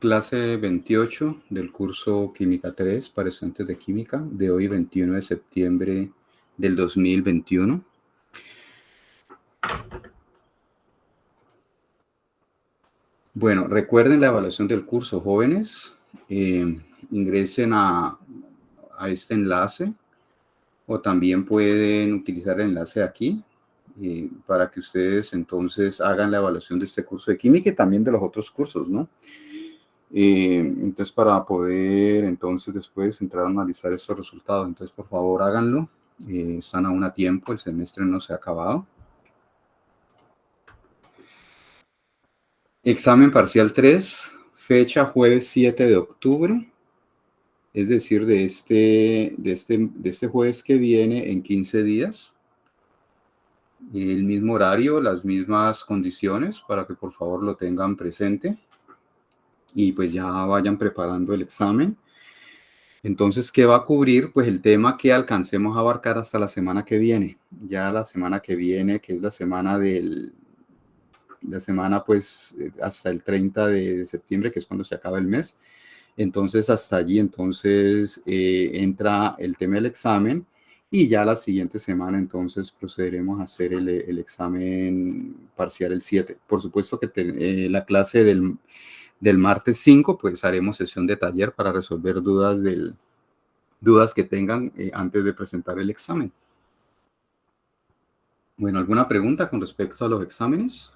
Clase 28 del curso Química 3 para estudiantes de Química de hoy 21 de septiembre del 2021. Bueno, recuerden la evaluación del curso, jóvenes. Ingresen a este enlace o también pueden utilizar el enlace de aquí para que ustedes entonces hagan la evaluación de este curso de Química y también de los otros cursos, ¿no? Entonces, para poder entonces después entrar a analizar estos resultados, entonces por favor háganlo. Están aún a tiempo, el semestre no se ha acabado. Examen parcial 3, fecha jueves 7 de octubre, es decir, de este jueves que viene en 15 días. El mismo horario, las mismas condiciones para que por favor lo tengan presente y pues ya vayan preparando el examen. Entonces, ¿qué va a cubrir? Pues el tema que alcancemos a abarcar hasta la semana que viene. Ya la semana que viene, que es la semana pues hasta el 30 de septiembre, que es cuando se acaba el mes. Entonces, hasta allí, entonces entra el tema del examen y ya la siguiente semana, entonces procederemos a hacer el examen parcial el 7. Por supuesto que la clase del martes 5, pues haremos sesión de taller para resolver dudas que tengan antes de presentar el examen. Bueno, ¿alguna pregunta con respecto a los exámenes?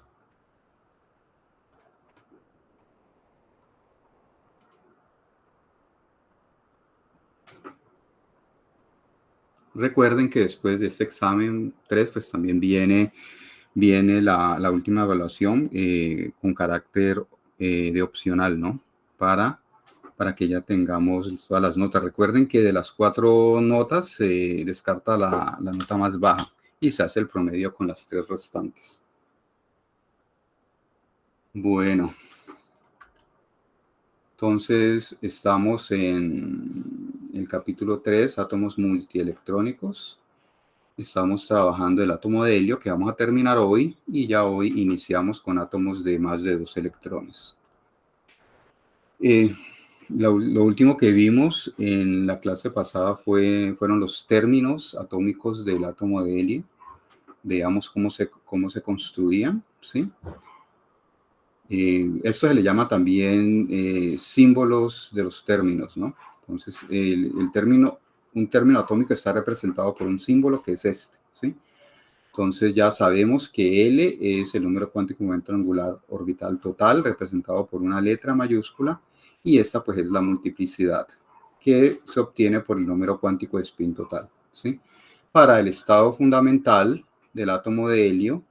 Recuerden que después de este examen 3, pues también viene la última evaluación con carácter de opcional, ¿no? Para que ya tengamos todas las notas. Recuerden que de las 4 notas se descarta la nota más baja y se hace el promedio con las 3 restantes. Bueno, entonces estamos en el capítulo 3, átomos multielectrónicos. Estamos trabajando el átomo de helio que vamos a terminar hoy y ya hoy iniciamos con átomos de más de 2 electrones. Lo último que vimos en la clase pasada fueron los términos atómicos del átomo de helio. Veamos cómo se construían, ¿sí? Esto se le llama también símbolos de los términos, ¿no? Entonces, un término atómico está representado por un símbolo que es este, ¿sí? Entonces ya sabemos que L es el número cuántico momento angular orbital total, representado por una letra mayúscula, y esta pues es la multiplicidad, que se obtiene por el número cuántico de spin total, ¿sí? Para el estado fundamental del átomo de helio,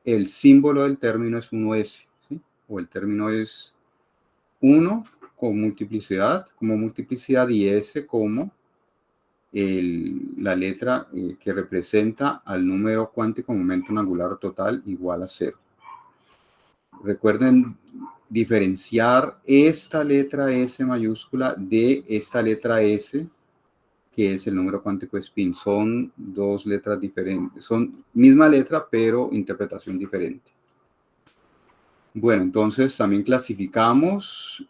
el símbolo del término es 1s, ¿sí? O el término es 1 como multiplicidad y s como la letra que representa al número cuántico momento angular total igual a 0. Recuerden diferenciar esta letra S mayúscula de esta letra S, que es el número cuántico de spin. Son dos letras diferentes, son misma letra, pero interpretación diferente. Bueno, entonces también clasificamos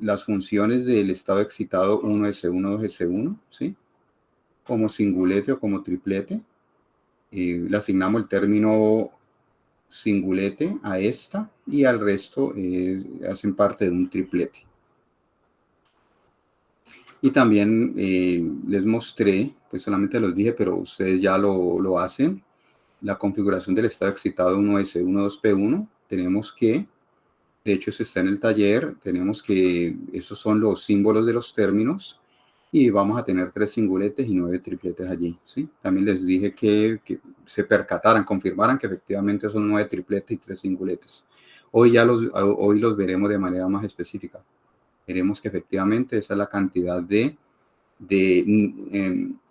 las funciones del estado excitado 1s1, 2s1, ¿sí? Como singulete o como triplete. Le asignamos el término singulete a esta y al resto hacen parte de un triplete. Y también les mostré, pues solamente los dije, pero ustedes ya lo hacen, la configuración del estado excitado 1s1, 2p1. Tenemos que, de hecho eso está en el taller, tenemos que, esos son los símbolos de los términos y vamos a tener 3 singuletes y 9 tripletes allí, ¿sí? También les dije que se percataran, confirmaran que efectivamente son 9 tripletes y 3 singuletes. Hoy los veremos de manera más específica. Veremos que efectivamente esa es la cantidad es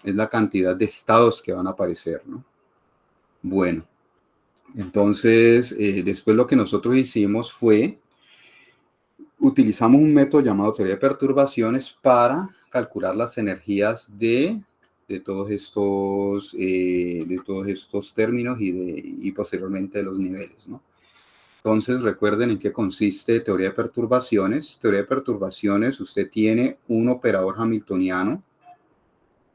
la cantidad de estados que van a aparecer, ¿no? Bueno, entonces después lo que nosotros hicimos fue utilizamos un método llamado teoría de perturbaciones para calcular las energías de todos estos términos y posteriormente de los niveles, ¿no? Entonces, recuerden en qué consiste teoría de perturbaciones. Teoría de perturbaciones, usted tiene un operador hamiltoniano.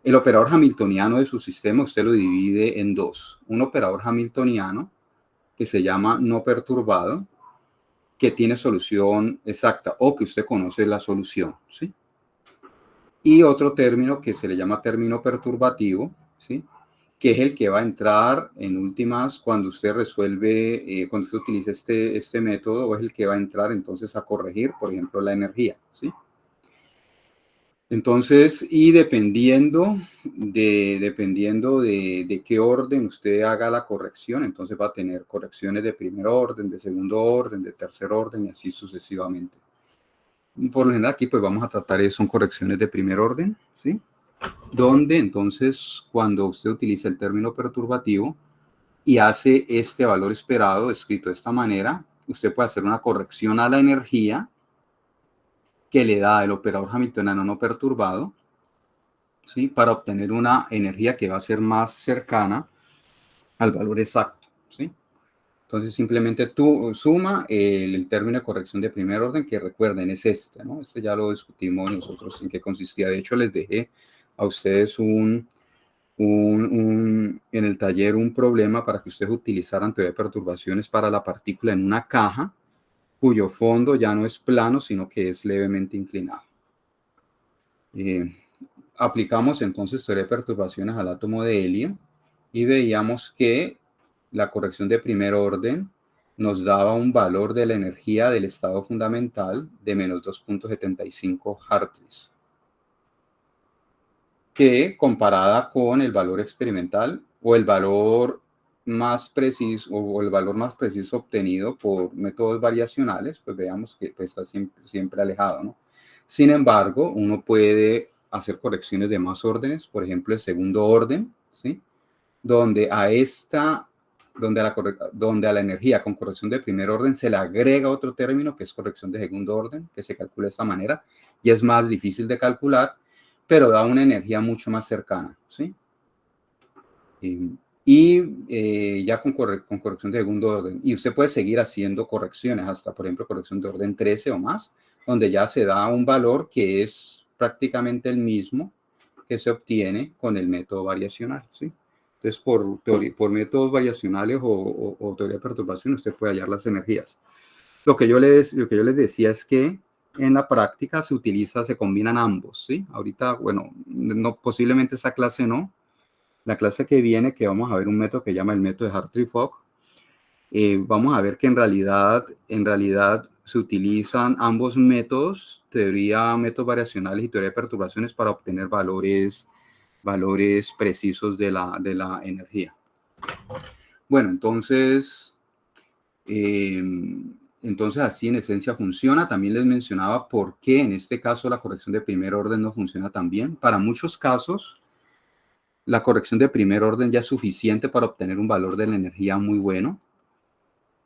El operador hamiltoniano de su sistema usted lo divide en dos. Un operador hamiltoniano que se llama no perturbado, que tiene solución exacta o que usted conoce la solución, ¿sí? Y otro término que se le llama término perturbativo, ¿sí? Que es el que va a entrar en últimas cuando usted resuelve, cuando usted utiliza este método, o es el que va a entrar entonces a corregir, por ejemplo, la energía, ¿sí? Entonces, y dependiendo de qué orden usted haga la corrección, entonces va a tener correcciones de primer orden, de segundo orden, de tercer orden y así sucesivamente. Por lo general aquí pues vamos a tratar, son correcciones de primer orden, ¿sí? Donde entonces cuando usted utiliza el término perturbativo y hace este valor esperado, escrito de esta manera, usted puede hacer una corrección a la energía que le da el operador hamiltoniano no perturbado, ¿sí? Para obtener una energía que va a ser más cercana al valor exacto, ¿sí? Entonces simplemente tú suma el término de corrección de primer orden, que recuerden es este, ¿no? Este ya lo discutimos nosotros en qué consistía. De hecho, les dejé a ustedes en el taller un problema para que ustedes utilizaran teoría de perturbaciones para la partícula en una caja cuyo fondo ya no es plano, sino que es levemente inclinado. Aplicamos entonces teoría de perturbaciones al átomo de helio y veíamos que la corrección de primer orden nos daba un valor de la energía del estado fundamental de menos 2.75 Hartz, que comparada con el valor experimental o el valor más preciso o el valor más preciso obtenido por métodos variacionales, pues veamos que pues, está siempre alejado, ¿no? Sin embargo, uno puede hacer correcciones de más órdenes, por ejemplo, el segundo orden, ¿sí? Donde a la energía con corrección de primer orden se le agrega otro término que es corrección de segundo orden, que se calcula de esta manera, y es más difícil de calcular, pero da una energía mucho más cercana, ¿sí? Ya con corrección de segundo orden. Y usted puede seguir haciendo correcciones hasta, por ejemplo, corrección de orden 13 o más, donde ya se da un valor que es prácticamente el mismo que se obtiene con el método variacional, ¿sí? Entonces, por métodos variacionales o teoría de perturbación, usted puede hallar las energías. Lo que yo les decía es que en la práctica se combinan ambos, ¿sí? Ahorita, bueno, no, posiblemente esa clase no. La clase que viene, que vamos a ver un método que se llama el método de Hartree-Fock, vamos a ver que en realidad se utilizan ambos métodos, métodos variacionales y teoría de perturbaciones para obtener valores precisos de la energía. Bueno, entonces así en esencia funciona. También les mencionaba por qué en este caso la corrección de primer orden no funciona tan bien. Para muchos casos, la corrección de primer orden ya es suficiente para obtener un valor de la energía muy bueno,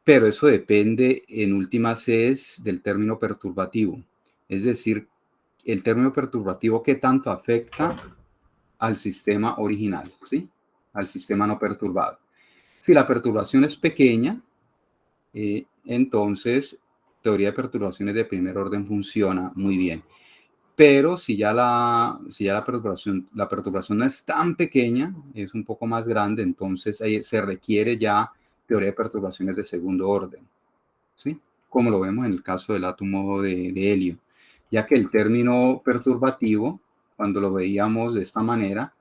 pero eso depende en últimas es del término perturbativo. Es decir, el término perturbativo qué tanto afecta al sistema original, ¿sí? Al sistema no perturbado. Si la perturbación es pequeña, entonces teoría de perturbaciones de primer orden funciona muy bien. Pero si ya la perturbación no es tan pequeña, es un poco más grande, entonces ahí se requiere ya teoría de perturbaciones de segundo orden, ¿sí? Como lo vemos en el caso del átomo de helio, ya que el término perturbativo, cuando lo veíamos de esta manera,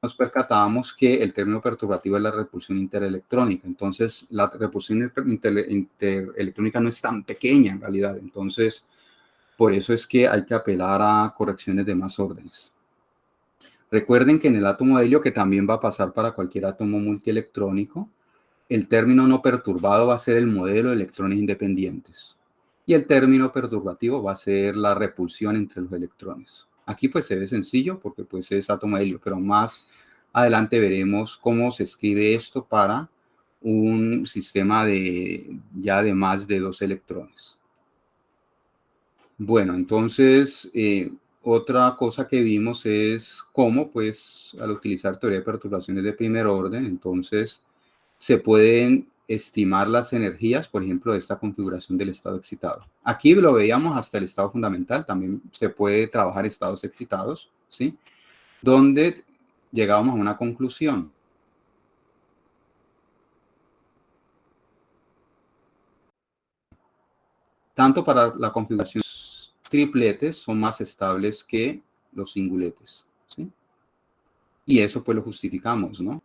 nos percatábamos que el término perturbativo es la repulsión interelectrónica. Entonces, la repulsión interelectrónica no es tan pequeña en realidad. Entonces, por eso es que hay que apelar a correcciones de más órdenes. Recuerden que en el átomo de helio, que también va a pasar para cualquier átomo multielectrónico, el término no perturbado va a ser el modelo de electrones independientes. Y el término perturbativo va a ser la repulsión entre los electrones. Aquí pues se ve sencillo porque pues es átomo de helio, pero más adelante veremos cómo se escribe esto para un sistema ya de más de 2 electrones. Bueno, entonces otra cosa que vimos es cómo pues al utilizar teoría de perturbaciones de primer orden, entonces se pueden estimar las energías, por ejemplo, de esta configuración del estado excitado. Aquí lo veíamos hasta el estado fundamental, también se puede trabajar estados excitados, ¿sí? Donde llegábamos a una conclusión. Tanto para la configuración, los tripletes son más estables que los singuletes, ¿sí? Y eso pues lo justificamos, ¿no?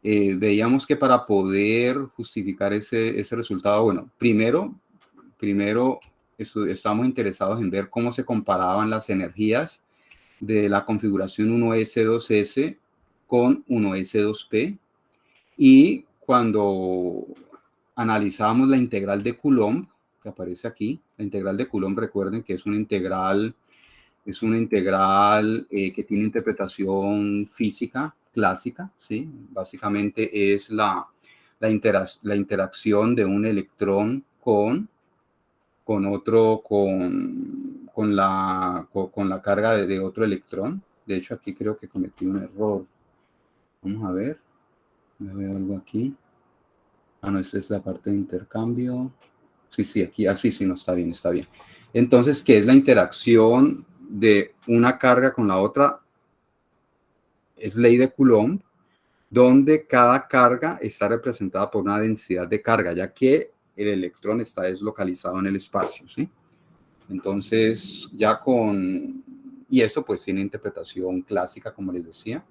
Veíamos que para poder justificar ese resultado, bueno, primero estamos interesados en ver cómo se comparaban las energías de la configuración 1s2s con 1s2p, y cuando analizamos la integral de Coulomb, que aparece aquí, la integral de Coulomb, recuerden que es una integral que tiene interpretación física clásica, ¿sí? Básicamente es la interacción de un electrón con la carga de otro electrón. De hecho, aquí creo que cometí un error. Vamos a ver. Veo algo aquí. Ah, no, esta es la parte de intercambio. Sí, aquí, así, sí, no, está bien, está bien. Entonces, ¿qué es la interacción de una carga con la otra? Es ley de Coulomb, donde cada carga está representada por una densidad de carga, ya que el electrón está deslocalizado en el espacio, ¿sí? Entonces, y eso pues tiene interpretación clásica, como les decía.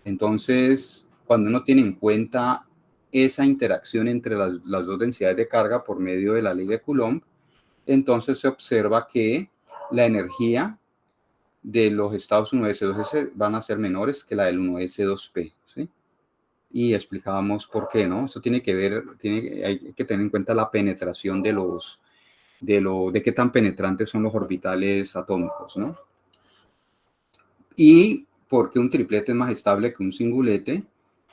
Entonces, cuando uno tiene en cuenta esa interacción entre las dos densidades de carga por medio de la ley de Coulomb, entonces se observa que la energía de los estados 1s2s van a ser menores que la del 1s2p, ¿sí? Y explicábamos por qué, ¿no? Eso tiene que ver, hay que tener en cuenta la penetración de qué tan penetrantes son los orbitales atómicos, ¿no? Y porque un triplete es más estable que un singulete,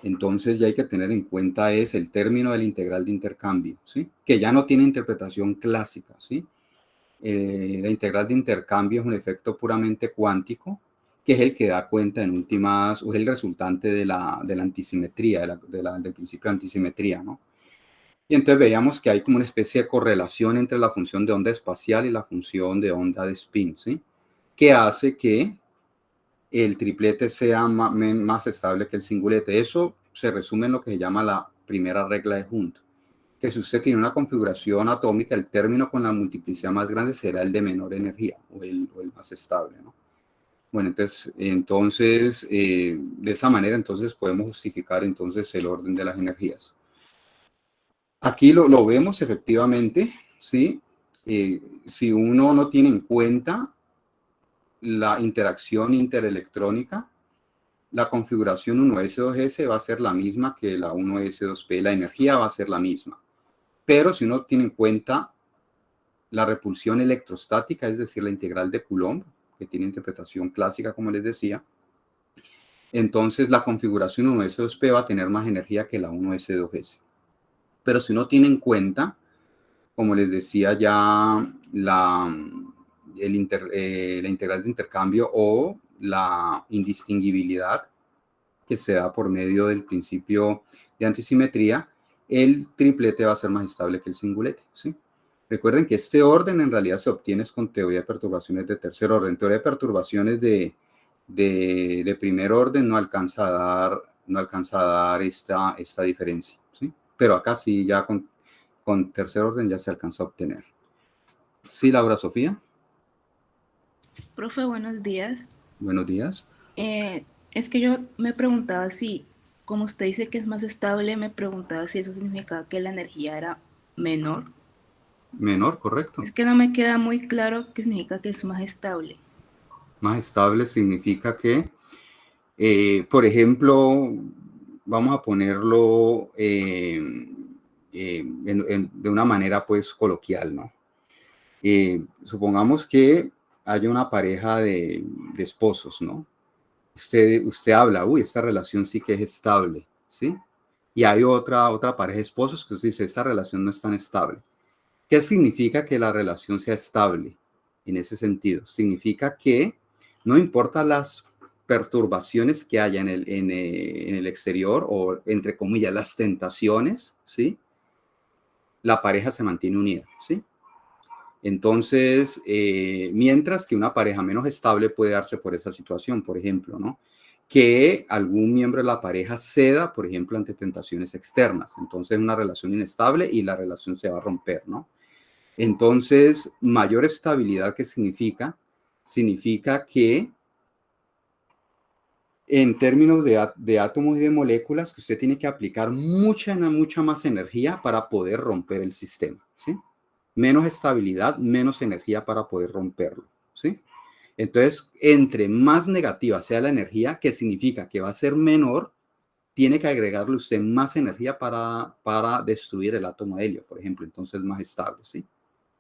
entonces ya hay que tener en cuenta es el término de la integral de intercambio, ¿sí? Que ya no tiene interpretación clásica, ¿sí? La integral de intercambio es un efecto puramente cuántico, que es el que da cuenta en últimas, o es el resultante de la antisimetría, del principio de antisimetría, ¿no? Y entonces veíamos que hay como una especie de correlación entre la función de onda espacial y la función de onda de spin, ¿sí? Que hace que el triplete sea más estable que el singulete. Eso se resume en lo que se llama la primera regla de Hund, que si usted tiene una configuración atómica, el término con la multiplicidad más grande será el de menor energía o el más estable, ¿no? Bueno, entonces de esa manera entonces podemos justificar entonces el orden de las energías. Aquí lo vemos efectivamente, ¿sí? Si uno no tiene en cuenta la interacción interelectrónica, la configuración 1s2s va a ser la misma que la 1s2p, la energía va a ser la misma. Pero si uno tiene en cuenta la repulsión electrostática, es decir, la integral de Coulomb, que tiene interpretación clásica, como les decía, entonces la configuración 1s2p va a tener más energía que la 1s2s. Pero si uno tiene en cuenta, como les decía ya, la integral de intercambio o la indistinguibilidad que se da por medio del principio de antisimetría, el triplete va a ser más estable que el singulete, ¿sí? Recuerden que este orden en realidad se obtiene con teoría de perturbaciones de tercer orden. Teoría de perturbaciones de primer orden no alcanza a dar esta diferencia, ¿sí? Pero acá sí, ya con tercer orden ya se alcanza a obtener. Sí, Laura Sofía. Profe, buenos días. Buenos días. Es que yo me preguntaba si, como usted dice que es más estable, me preguntaba si eso significaba que la energía era menor. Menor, correcto. Es que no me queda muy claro qué significa que es más estable. Más estable significa que, por ejemplo, vamos a ponerlo de una manera pues coloquial, ¿no? Supongamos que hay una pareja de esposos, ¿no? Usted habla, uy, esta relación sí que es estable, ¿sí? Y hay otra pareja de esposos que usted dice, esta relación no es tan estable. ¿Qué significa que la relación sea estable en ese sentido? Significa que no importa las perturbaciones que haya en el exterior o, entre comillas, las tentaciones, ¿sí? la pareja se mantiene unida, ¿sí? Entonces, mientras que una pareja menos estable puede darse por esa situación, por ejemplo, ¿no? Que algún miembro de la pareja ceda, por ejemplo, ante tentaciones externas. Entonces, una relación inestable y la relación se va a romper, ¿no? Entonces, mayor estabilidad, ¿qué significa? Significa que en términos de átomos y de moléculas, que usted tiene que aplicar mucha más energía para poder romper el sistema, ¿sí? Menos estabilidad, menos energía para poder romperlo, ¿sí? Entonces, entre más negativa sea la energía, que significa que va a ser menor, tiene que agregarle usted más energía para destruir el átomo de helio, por ejemplo, entonces más estable, ¿sí?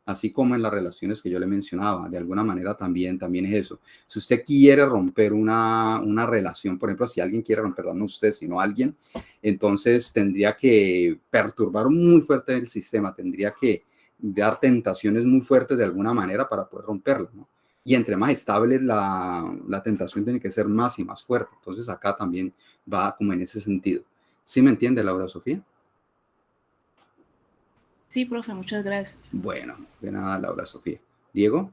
Así como en las relaciones que yo le mencionaba, de alguna manera también es eso. Si usted quiere romper una relación, por ejemplo, si alguien quiere romperla, no usted, sino alguien, entonces tendría que perturbar muy fuerte el sistema, tendría que dar tentaciones muy fuertes de alguna manera para poder romperla, ¿no? Y entre más estable la tentación tiene que ser más y más fuerte. Entonces acá también va como en ese sentido. ¿Sí me entiende, Laura Sofía? Sí, profe, muchas gracias. Bueno, de nada, Laura Sofía. Diego,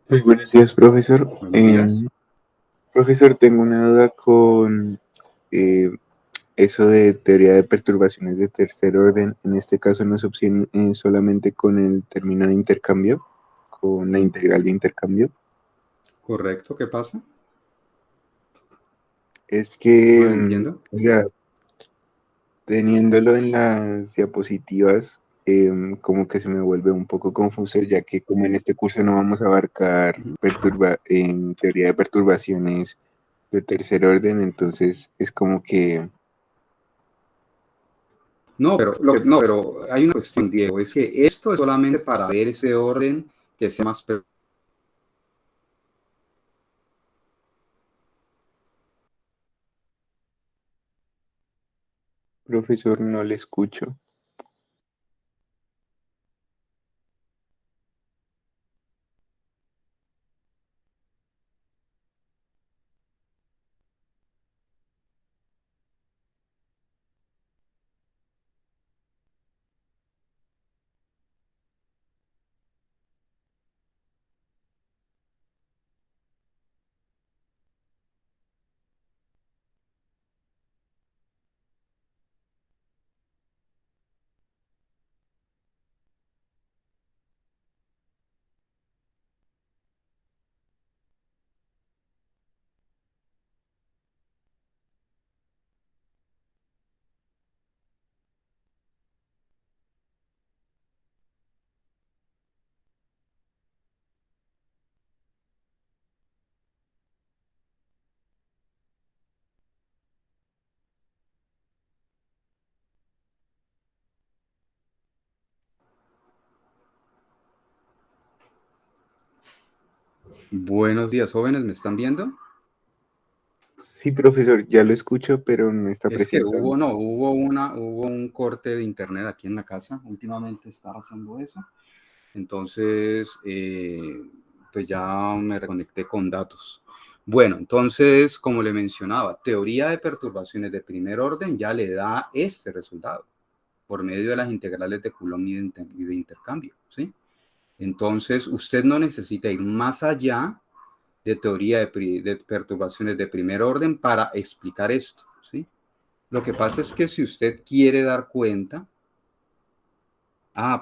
Muy buenos días, profesor. buenos días. Profesor, tengo una duda con eh, eso de teoría de perturbaciones de tercer orden. En este caso no se obtiene solamente con el término de intercambio, con la integral de intercambio. Correcto, ¿qué pasa? Es No que, lo entiendo. o sea, teniéndolo en las diapositivas, como que se me vuelve un poco confuso, ya que como en este curso no vamos a abarcar en teoría de perturbaciones de tercer orden, entonces es como que, No, pero hay una cuestión, Diego, es que esto es solamente para ver ese orden que sea más. profesor, no le escucho. Buenos días, jóvenes, ¿me están viendo? Sí, profesor, ya lo escucho, pero no está Es que presentando. hubo un corte de internet aquí en la casa. Últimamente estaba haciendo eso. Entonces, pues ya me reconecté con datos. Bueno, entonces, como le mencionaba, teoría de perturbaciones de primer orden ya le da este resultado por medio de las integrales de Coulomb y de intercambio, ¿sí? Entonces, usted no necesita ir más allá de teoría de perturbaciones de primer orden para explicar esto, ¿sí? Lo que pasa es que si usted quiere dar cuenta,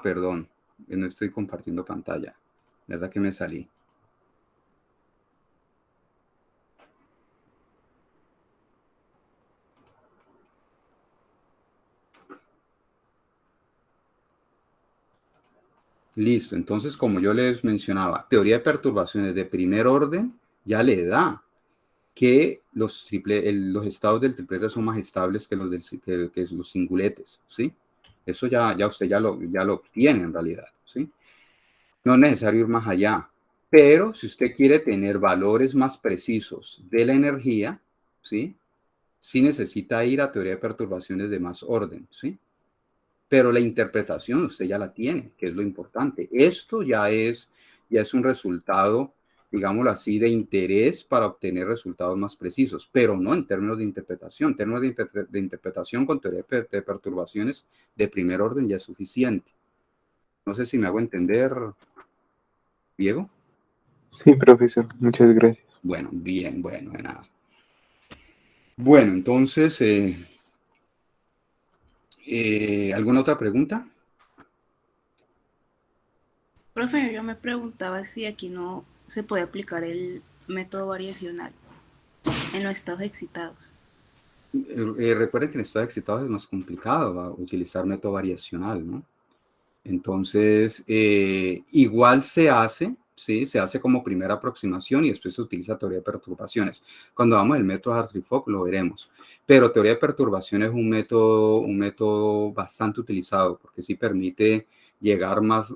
perdón, no estoy compartiendo pantalla, ¿verdad que me salí? Listo, entonces como yo les mencionaba, teoría de perturbaciones de primer orden ya le da que los estados del triplete son más estables que que los singuletes, ¿sí? Eso ya usted ya lo obtiene en realidad, ¿sí? No es necesario ir más allá, pero si usted quiere tener valores más precisos de la energía, ¿sí? Sí necesita ir a teoría de perturbaciones de más orden, ¿sí? Pero la interpretación usted ya la tiene, que es lo importante. Esto ya es un resultado, digámoslo así, de interés para obtener resultados más precisos, pero no en términos de interpretación. En términos de interpretación con teoría de perturbaciones de primer orden ya es suficiente. No sé si me hago entender, Diego. Sí, profesor, muchas gracias. Bueno, bien, bueno, de nada. Bueno, entonces, ¿alguna otra pregunta? Profe, yo me preguntaba si aquí no se puede aplicar el método variacional en los estados excitados. Recuerden que en estados excitados es más complicado utilizar método variacional, ¿no? Entonces, igual se hace, ¿sí? Se hace como primera aproximación y después se utiliza teoría de perturbaciones. Cuando vamos al método Hartree-Fock lo veremos. Pero teoría de perturbaciones es un método bastante utilizado porque sí permite llegar más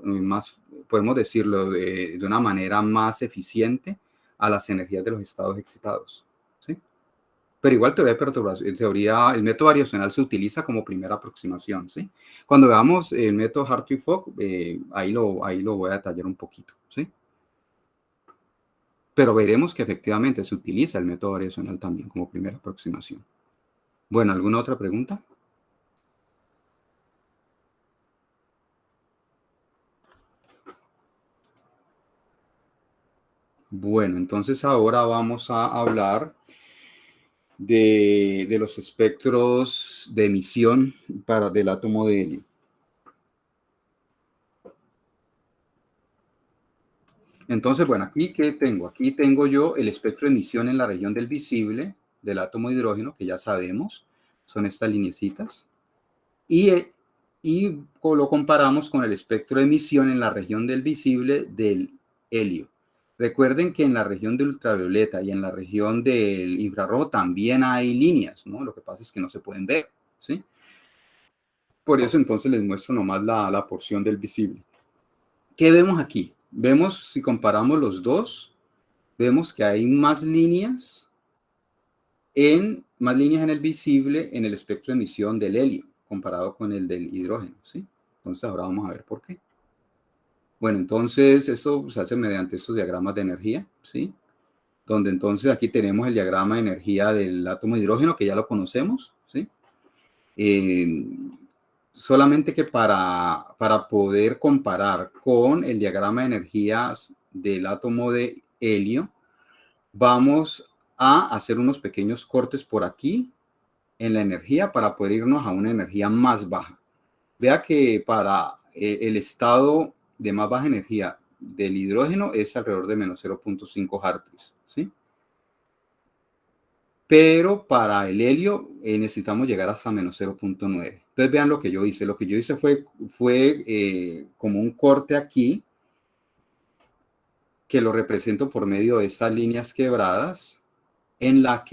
podemos decirlo, de una manera más eficiente a las energías de los estados excitados, ¿sí? Pero igual teoría de perturbación, el método variacional se utiliza como primera aproximación, ¿sí? Cuando veamos el método Hartree-Fock, ahí lo voy a detallar un poquito, ¿sí? Pero veremos que efectivamente se utiliza el método variacional también como primera aproximación. Bueno, ¿alguna otra pregunta? Bueno, entonces ahora vamos a hablar de los espectros de emisión del átomo de helio. Entonces, bueno, aquí ¿qué tengo? Aquí tengo yo el espectro de emisión en la región del visible del átomo de hidrógeno, que ya sabemos, son estas lineecitas, y lo comparamos con el espectro de emisión en la región del visible del helio. Recuerden que en la región de ultravioleta y en la región del infrarrojo también hay líneas, ¿no? Lo que pasa es que no se pueden ver, ¿sí? Por eso entonces les muestro nomás la porción del visible. ¿Qué vemos aquí? Vemos, si comparamos los dos, vemos que hay más líneas en el visible en el espectro de emisión del helio comparado con el del hidrógeno, ¿sí? Entonces ahora vamos a ver por qué. Bueno, entonces eso se hace mediante estos diagramas de energía, ¿sí? Donde entonces aquí tenemos el diagrama de energía del átomo de hidrógeno, que ya lo conocemos, ¿sí? Solamente que para poder comparar con el diagrama de energías del átomo de helio, vamos a hacer unos pequeños cortes por aquí en la energía para poder irnos a una energía más baja. Vea que para el estado de más baja energía del hidrógeno es alrededor de menos 0.5 Hartz, ¿sí? Pero para el helio necesitamos llegar hasta menos 0.9. Entonces vean lo que yo hice. Lo que yo hice fue como un corte aquí, que lo represento por medio de estas líneas quebradas, en las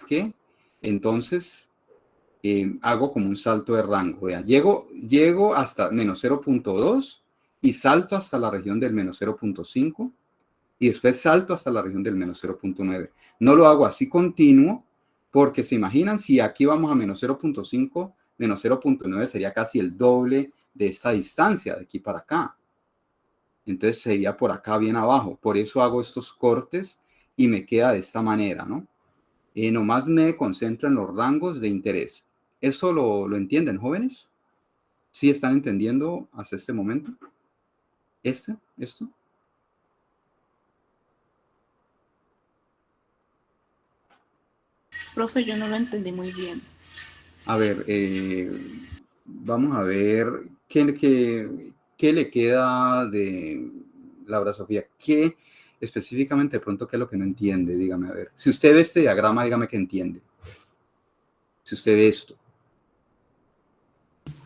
que entonces hago como un salto de rango. Vean, llego hasta menos 0.2 y salto hasta la región del menos 0.5 y después salto hasta la región del menos 0.9. No lo hago así continuo, porque se imaginan, si aquí vamos a menos 0.5, menos 0.9 sería casi el doble de esta distancia de aquí para acá. Entonces sería por acá bien abajo. Por eso hago estos cortes y me queda de esta manera, ¿no? Nomás me concentro en los rangos de interés. ¿Eso lo entienden, jóvenes? ¿Sí están entendiendo hasta este momento? ¿Esto? Profe, yo no lo entendí muy bien. A ver, vamos a ver qué le queda de Laura Sofía. ¿Qué específicamente de pronto qué es lo que no entiende? Dígame, a ver. Si usted ve este diagrama, dígame qué entiende. Si usted ve esto.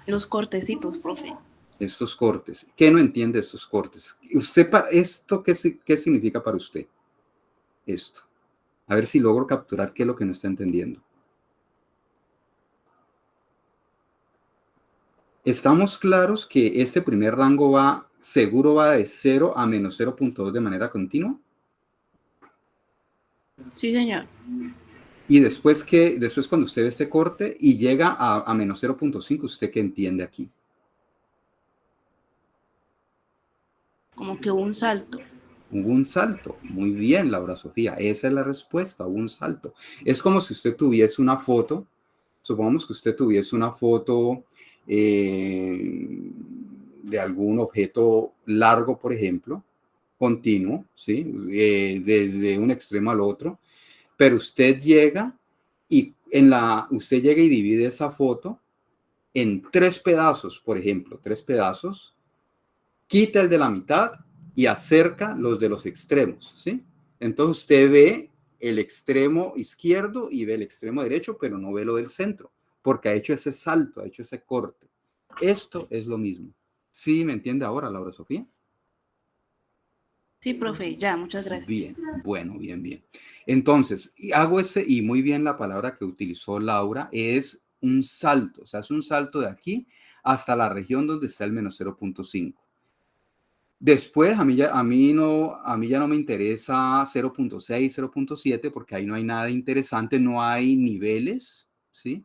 Los cortecitos, profe. Estos cortes. ¿Qué no entiende estos cortes? ¿Usted para esto qué significa para usted? Esto. A ver si logro capturar qué es lo que no está entendiendo. Estamos claros que este primer rango seguro va de 0 a menos 0.2 de manera continua. Sí, señor. Y después cuando usted ve este corte y llega a menos 0.5, ¿usted qué entiende aquí? Como que un salto. Hubo un salto. Muy bien, Laura Sofía. Esa es la respuesta, hubo un salto. Es como si usted tuviese una foto. Supongamos que usted tuviese una foto de algún objeto largo, por ejemplo, continuo, ¿sí? Desde un extremo al otro, pero usted llega usted llega y divide esa foto en 3 pedazos, por ejemplo, 3 pedazos, quita el de la mitad y acerca los de los extremos, ¿sí? Entonces usted ve el extremo izquierdo y ve el extremo derecho, pero no ve lo del centro, porque ha hecho ese salto, ha hecho ese corte. Esto es lo mismo. ¿Sí me entiende ahora, Laura Sofía? Sí, profe, ya, muchas gracias. Bien, bueno, bien, bien. Entonces, hago y muy bien la palabra que utilizó Laura, es un salto, o sea, es un salto de aquí hasta la región donde está el menos 0.5. Después, a mí ya no me interesa 0.6, 0.7, porque ahí no hay nada interesante, no hay niveles, ¿sí?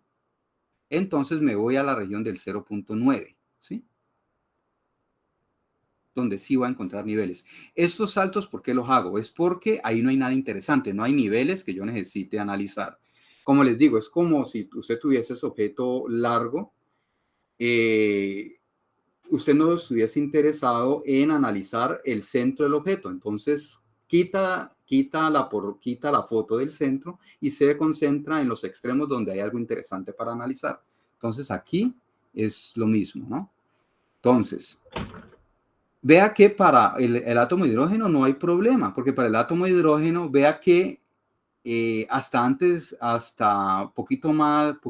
Entonces me voy a la región del 0.9, ¿sí? Donde sí voy a encontrar niveles. Estos saltos, ¿por qué los hago? Es porque ahí no hay nada interesante, no hay niveles que yo necesite analizar. Como les digo, es como si usted tuviese ese objeto largo, usted no estuviese interesado en analizar el centro del objeto. Entonces, quita la foto del centro y se concentra en los extremos donde hay algo interesante para analizar. Entonces, aquí es lo mismo, ¿no? Entonces, vea que para el átomo de hidrógeno no hay problema, porque para el átomo de hidrógeno, vea que hasta poquito menos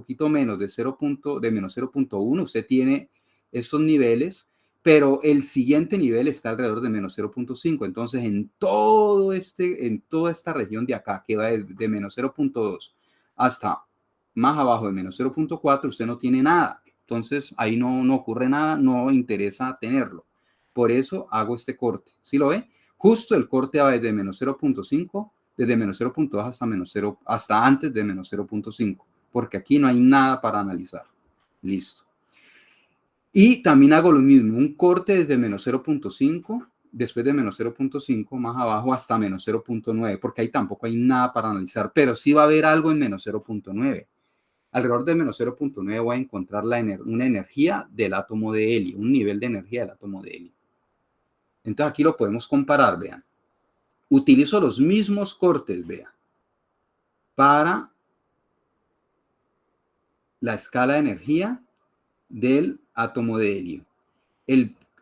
de menos 0.1, usted tiene esos niveles, pero el siguiente nivel está alrededor de menos 0.5. Entonces, en toda esta región de acá, que va de menos 0.2 hasta más abajo de menos 0.4, usted no tiene nada. Entonces, ahí no ocurre nada, no interesa tenerlo. Por eso hago este corte. ¿Sí lo ve? Justo el corte va desde menos 0.5, desde menos 0.2 hasta menos 0, hasta antes de menos 0.5, porque aquí no hay nada para analizar. Listo. Y también hago lo mismo, un corte desde menos 0.5, después de menos 0.5 más abajo hasta menos 0.9, porque ahí tampoco hay nada para analizar, pero sí va a haber algo en menos 0.9. Alrededor de menos 0.9 voy a encontrar una energía del átomo de helio, un nivel de energía del átomo de helio. Entonces aquí lo podemos comparar, vean. Utilizo los mismos cortes, vean, para la escala de energía del átomo de helio.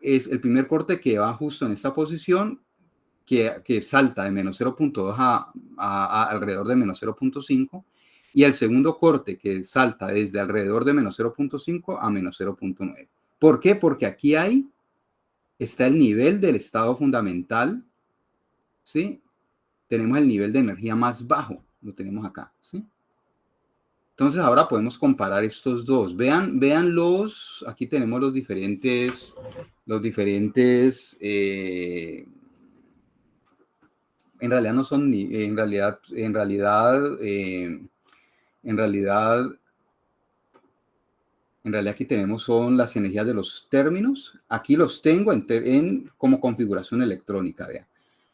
Es el primer corte que va justo en esta posición, que salta de menos 0.2 a alrededor de menos 0.5, y el segundo corte que salta desde alrededor de menos 0.5 a menos 0.9. ¿Por qué? Porque aquí está el nivel del estado fundamental, ¿sí? Tenemos el nivel de energía más bajo, lo tenemos acá, ¿sí? Entonces ahora podemos comparar estos dos. Vean aquí tenemos los diferentes, en realidad no son en realidad aquí tenemos son las energías de los términos. Aquí los tengo como configuración electrónica, vean.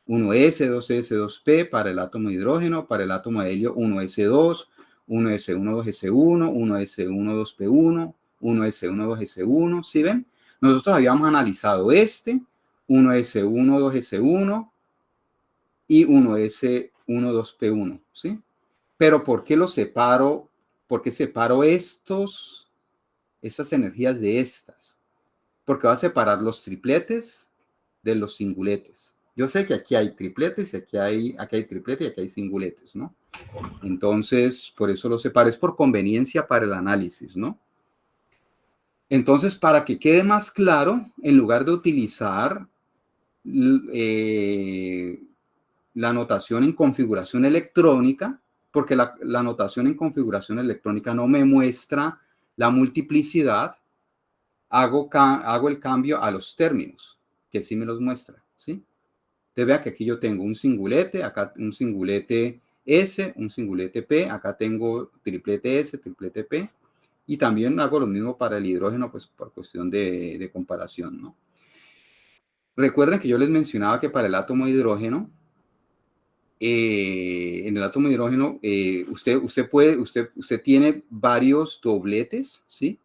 1s, 2s, 2p para el átomo de hidrógeno, para el átomo de helio 1s2, 1s1, 2s1, 1s1, 2p1, 1s1, 2s1, ¿sí ven? Nosotros habíamos analizado 1s1, 2s1 y 1s1, 2p1, ¿sí? Pero ¿por qué los separo? ¿Por qué separo estas energías de estas? Porque va a separar los tripletes de los singuletes. Yo sé que aquí hay tripletes y aquí hay tripletes y aquí hay singuletes, ¿no? Entonces, por eso lo separo. Es por conveniencia para el análisis, ¿no? Entonces, para que quede más claro, en lugar de utilizar la notación en configuración electrónica, porque la notación en configuración electrónica no me muestra la multiplicidad, hago el cambio a los términos, que sí me los muestra, ¿sí? Te vea que aquí yo tengo un singulete, acá un singulete S, un singulete P, acá tengo triplete S, triplete P, y también hago lo mismo para el hidrógeno, pues por cuestión de comparación, ¿no? Recuerden que yo les mencionaba que para el átomo de hidrógeno, en el átomo de hidrógeno, usted tiene varios dobletes, ¿sí?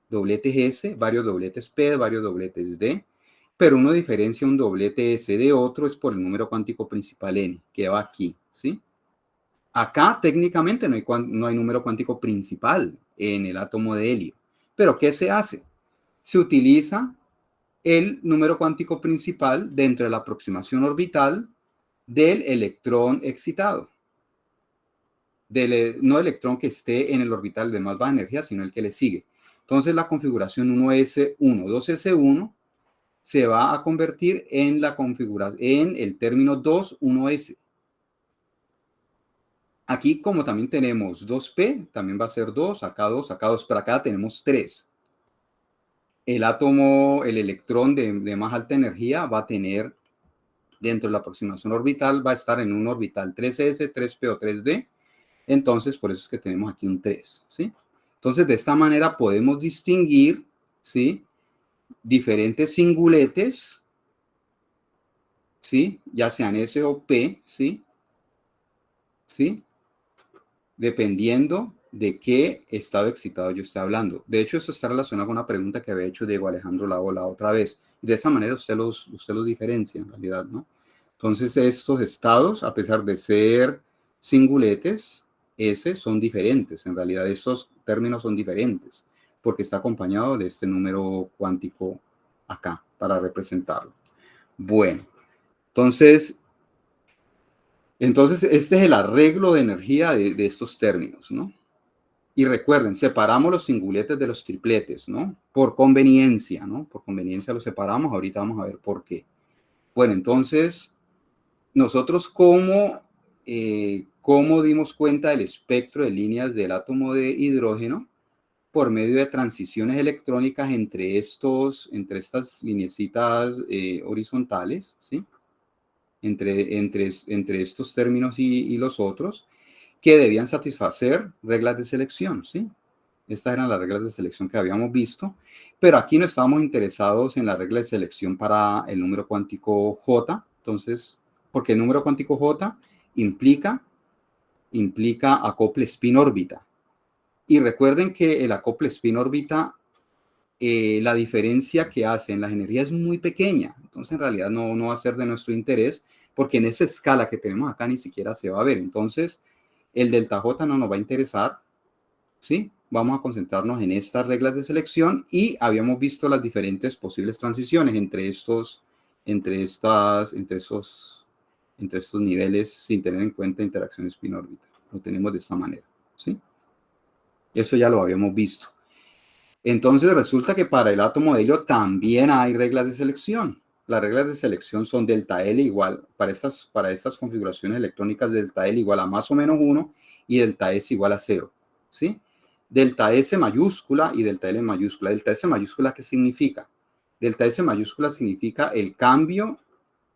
Dobletes S, varios dobletes P, varios dobletes D, pero uno diferencia un doblete S de otro es por el número cuántico principal N, que va aquí, ¿sí? Acá técnicamente no hay número cuántico principal en el átomo de helio, pero ¿qué se hace? Se utiliza el número cuántico principal dentro de la aproximación orbital del electrón excitado. No electrón que esté en el orbital de más baja energía, sino el que le sigue. Entonces la configuración 1S1, 2S1 se va a convertir en la configuración, en el término 2, 1S. Aquí como también tenemos 2P, también va a ser 2, acá 2, acá 2, pero acá tenemos 3. El átomo, el electrón de más alta energía va a tener, dentro de la aproximación orbital, va a estar en un orbital 3S, 3P o 3D. Entonces, por eso es que tenemos aquí un 3, ¿sí? Entonces, de esta manera podemos distinguir, ¿sí? Diferentes singuletes, ¿sí? Ya sean S o P, ¿sí? ¿Sí? Dependiendo de qué estado excitado yo esté hablando. De hecho, eso está relacionado con una pregunta que había hecho Diego Alejandro la otra vez. Y de esa manera usted los diferencia en realidad, ¿no? Entonces, estos estados, a pesar de ser singuletes, S son diferentes. En realidad, estos términos son diferentes porque está acompañado de este número cuántico acá para representarlo. Bueno, entonces este es el arreglo de energía de estos términos, ¿no? Y recuerden, separamos los singuletes de los tripletes, ¿no? Por conveniencia, ¿no? Por conveniencia los separamos. Ahorita vamos a ver por qué. Bueno, entonces, nosotros cómo dimos cuenta del espectro de líneas del átomo de hidrógeno por medio de transiciones electrónicas entre estas lineecitas horizontales, ¿sí? Entre estos términos y los otros, que debían satisfacer reglas de selección, ¿sí? Estas eran las reglas de selección que habíamos visto, pero aquí no estábamos interesados en la regla de selección para el número cuántico J. Entonces, porque el número cuántico J implica acople spin-órbita. Y recuerden que el acople spin-órbita, la diferencia que hace en las energías es muy pequeña. Entonces, en realidad no va a ser de nuestro interés, porque en esa escala que tenemos acá ni siquiera se va a ver. Entonces, el delta J no nos va a interesar, ¿sí? Vamos a concentrarnos en estas reglas de selección y habíamos visto las diferentes posibles transiciones entre estos niveles sin tener en cuenta interacción spin-órbita. Lo tenemos de esta manera, ¿sí? Eso ya lo habíamos visto. Entonces resulta que para el átomo de helio también hay reglas de selección. Las reglas de selección son delta L igual, para estas configuraciones electrónicas, delta L igual a más o menos 1 y delta S igual a 0, ¿sí? Delta S mayúscula y delta L mayúscula. Delta S mayúscula, ¿qué significa? Delta S mayúscula significa el cambio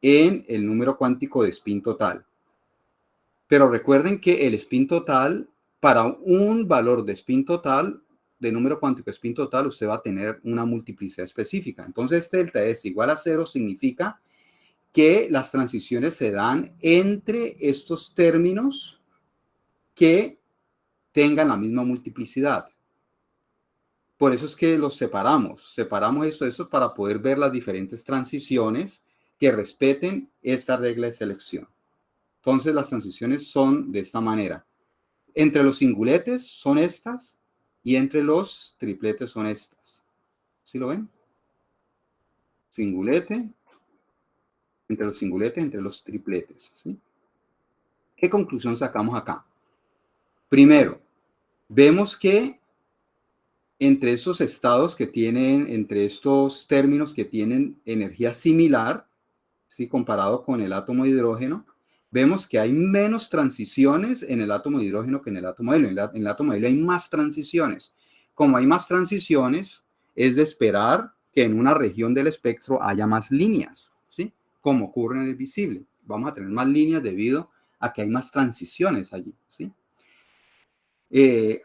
en el número cuántico de spin total. Pero recuerden que el spin total, para un valor de spin total, de número cuántico spin total, usted va a tener una multiplicidad específica. Entonces, este delta S igual a 0 significa que las transiciones se dan entre estos términos que tengan la misma multiplicidad. Por eso es que los separamos. Separamos eso para poder ver las diferentes transiciones que respeten esta regla de selección. Entonces, las transiciones son de esta manera. Entre los singuletes son estas y entre los tripletes son estas. ¿Sí lo ven? Singulete, entre los tripletes, ¿sí? ¿Qué conclusión sacamos acá? Primero, vemos que entre esos estados que tienen, entre estos términos que tienen energía similar, ¿sí? Comparado con el átomo de hidrógeno, vemos que hay menos transiciones en el átomo de hidrógeno que en el átomo de helio. En el átomo de helio hay más transiciones. Como hay más transiciones, es de esperar que en una región del espectro haya más líneas, ¿sí? Como ocurre en el visible. Vamos a tener más líneas debido a que hay más transiciones allí, ¿sí?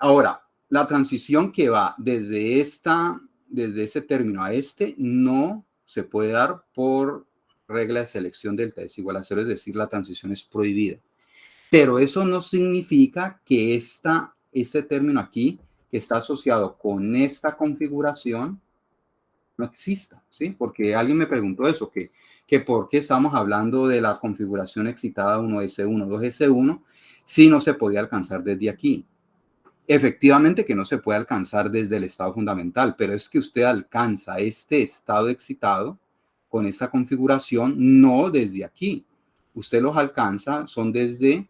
Ahora, la transición que va desde ese término a este no se puede dar por regla de selección delta es igual a 0, es decir, la transición es prohibida. Pero eso no significa que este término aquí, que está asociado con esta configuración, no exista, ¿sí? Porque alguien me preguntó eso, que por qué estamos hablando de la configuración excitada 1S1, 2S1, si no se podía alcanzar desde aquí. Efectivamente que no se puede alcanzar desde el estado fundamental, pero es que usted alcanza este estado excitado con esta configuración, no desde aquí. Usted los alcanza, son desde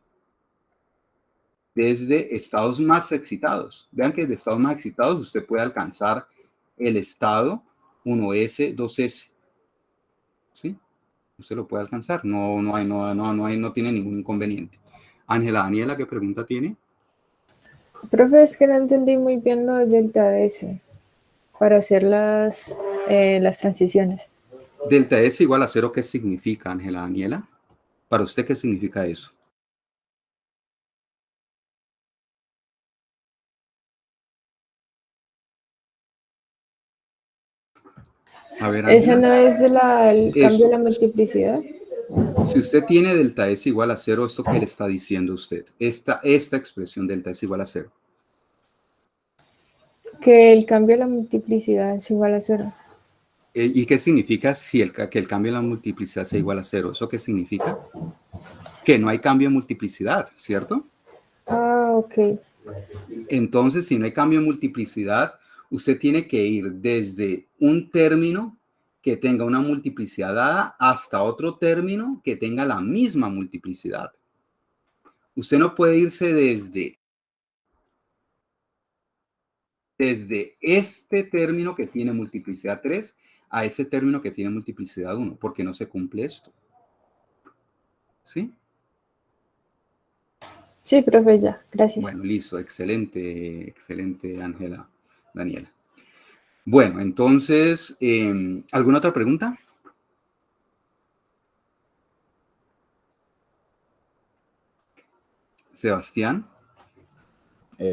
estados más excitados. Vean que de estados más excitados usted puede alcanzar el estado 1S, 2S. ¿Sí? Usted lo puede alcanzar. No tiene ningún inconveniente. Ángela, Daniela, ¿qué pregunta tiene? Profe, es que no entendí muy bien lo del delta S para hacer las transiciones. Delta S igual a 0, ¿qué significa, Ángela, Daniela? Para usted, ¿qué significa eso? A ver, ¿Esa Ángela. no es el cambio Eso. de la multiplicidad? Si usted tiene delta S igual a 0, ¿esto qué le está diciendo usted? Esta expresión delta S igual a 0. Que el cambio de la multiplicidad es igual a 0. ¿Y qué significa que el cambio en la multiplicidad sea igual a 0? ¿Eso qué significa? Que no hay cambio en multiplicidad, ¿cierto? Ah, ok. Entonces, si no hay cambio en multiplicidad, usted tiene que ir desde un término que tenga una multiplicidad dada hasta otro término que tenga la misma multiplicidad. Usted no puede irse desde este término que tiene multiplicidad 3 a ese término que tiene multiplicidad 1, porque no se cumple esto. ¿Sí? Sí, profe, ya. Gracias. Bueno, listo. Excelente, excelente, Ángela, Daniela. Bueno, entonces, ¿alguna otra pregunta? Sebastián.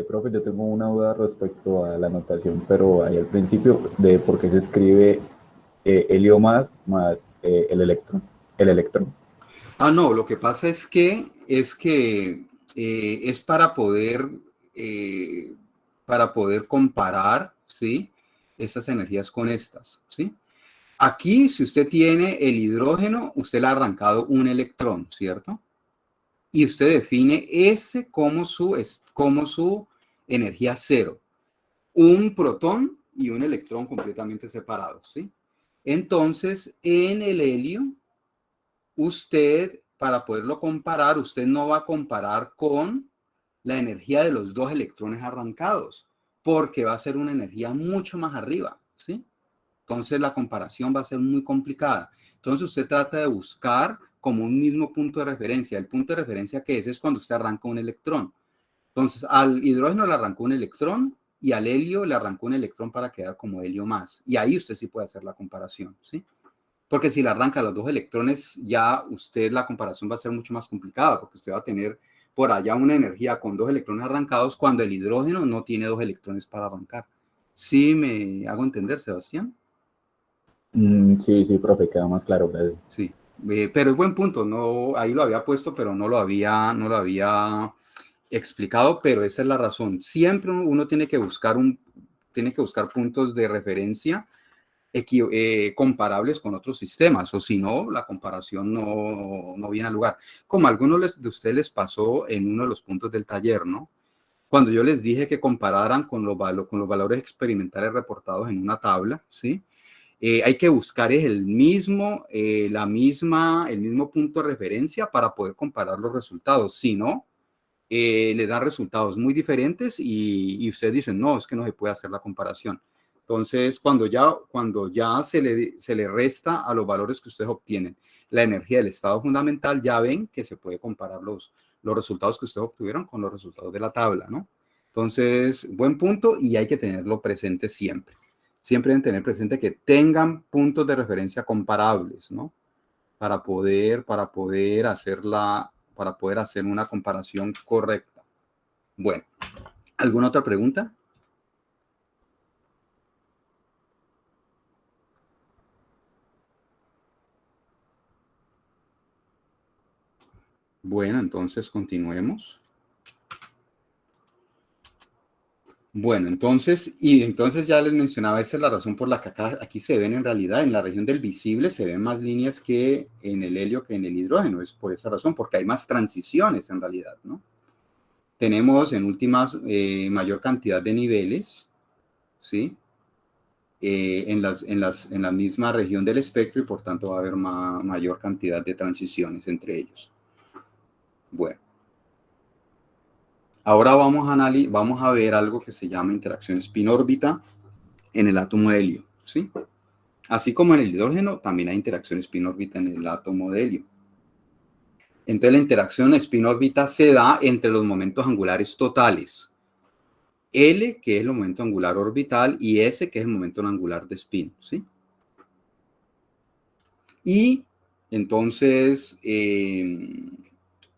Profe, yo tengo una duda respecto a la notación, pero ahí al principio de por qué se escribe helio más el electrón. El electrón. Ah, no, lo que pasa es que es para poder comparar, ¿sí? Estas energías con estas, ¿sí? Aquí, si usted tiene el hidrógeno, usted le ha arrancado un electrón, ¿cierto? Y usted define ese como su energía cero. Un protón y un electrón completamente separados, ¿sí? Entonces, en el helio, usted, para poderlo comparar, usted no va a comparar con la energía de los dos electrones arrancados, porque va a ser una energía mucho más arriba, ¿sí? Entonces la comparación va a ser muy complicada. Entonces usted trata de buscar como un mismo punto de referencia. El punto de referencia que es cuando usted arranca un electrón. Entonces al hidrógeno le arrancó un electrón y al helio le arrancó un electrón para quedar como helio más. Y ahí usted sí puede hacer la comparación, ¿sí? Porque si le arranca los dos electrones, ya la comparación va a ser mucho más complicada, porque usted va a tener por allá una energía con dos electrones arrancados cuando el hidrógeno no tiene dos electrones para arrancar. ¿Sí me hago entender, Sebastián? Sí, profe, queda más claro. Gracias. Sí, pero es buen punto. No, ahí lo había puesto, pero no lo había explicado, pero esa es la razón. Siempre uno tiene que buscar puntos de referencia comparables con otros sistemas, o si no, la comparación no viene al lugar. Como a algunos de ustedes les pasó en uno de los puntos del taller, ¿no? Cuando yo les dije que compararan con los valores experimentales reportados en una tabla, ¿sí? Hay que buscar el mismo punto de referencia para poder comparar los resultados. Si no, le da resultados muy diferentes y ustedes dicen, no, es que no se puede hacer la comparación. Entonces, cuando ya se le resta a los valores que ustedes obtienen la energía del estado fundamental, ya ven que se puede comparar los resultados que ustedes obtuvieron con los resultados de la tabla, ¿no? Entonces, buen punto y hay que tenerlo presente siempre. Siempre deben tener presente que tengan puntos de referencia comparables, ¿no? Para poder hacer una comparación correcta. Bueno, ¿alguna otra pregunta? Bueno, entonces continuemos. Bueno, entonces ya les mencionaba, esa es la razón por la que aquí se ven en realidad, en la región del visible se ven más líneas que en el helio que en el hidrógeno. Es por esa razón, porque hay más transiciones en realidad, ¿no? Tenemos en últimas mayor cantidad de niveles, ¿sí? En la misma región del espectro y por tanto va a haber mayor cantidad de transiciones entre ellos. Bueno. Ahora vamos a ver algo que se llama interacción spin-órbita en el átomo de helio, ¿sí? Así como en el hidrógeno, también hay interacción spin-órbita en el átomo de helio. Entonces la interacción spin-órbita se da entre los momentos angulares totales. L, que es el momento angular orbital, y S, que es el momento angular de spin, ¿sí? Y entonces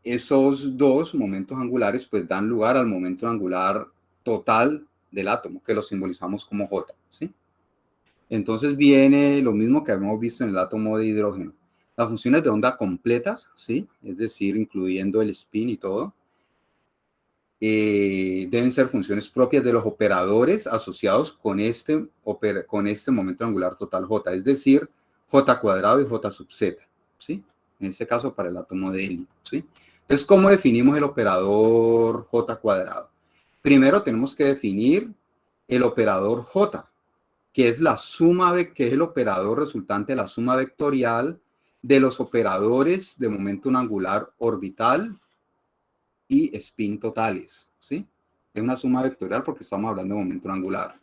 esos dos momentos angulares pues dan lugar al momento angular total del átomo, que lo simbolizamos como J, ¿sí? Entonces viene lo mismo que habíamos visto en el átomo de hidrógeno. Las funciones de onda completas, ¿sí? Es decir, incluyendo el spin y todo, deben ser funciones propias de los operadores asociados con este momento angular total J, es decir, J cuadrado y J sub Z, ¿sí? En este caso para el átomo de helio, ¿sí? Entonces, ¿cómo definimos el operador J cuadrado? Primero tenemos que definir el operador J, que es que es el operador resultante de la suma vectorial de los operadores de momento angular orbital y spin totales, ¿sí? Es una suma vectorial porque estamos hablando de momento angular.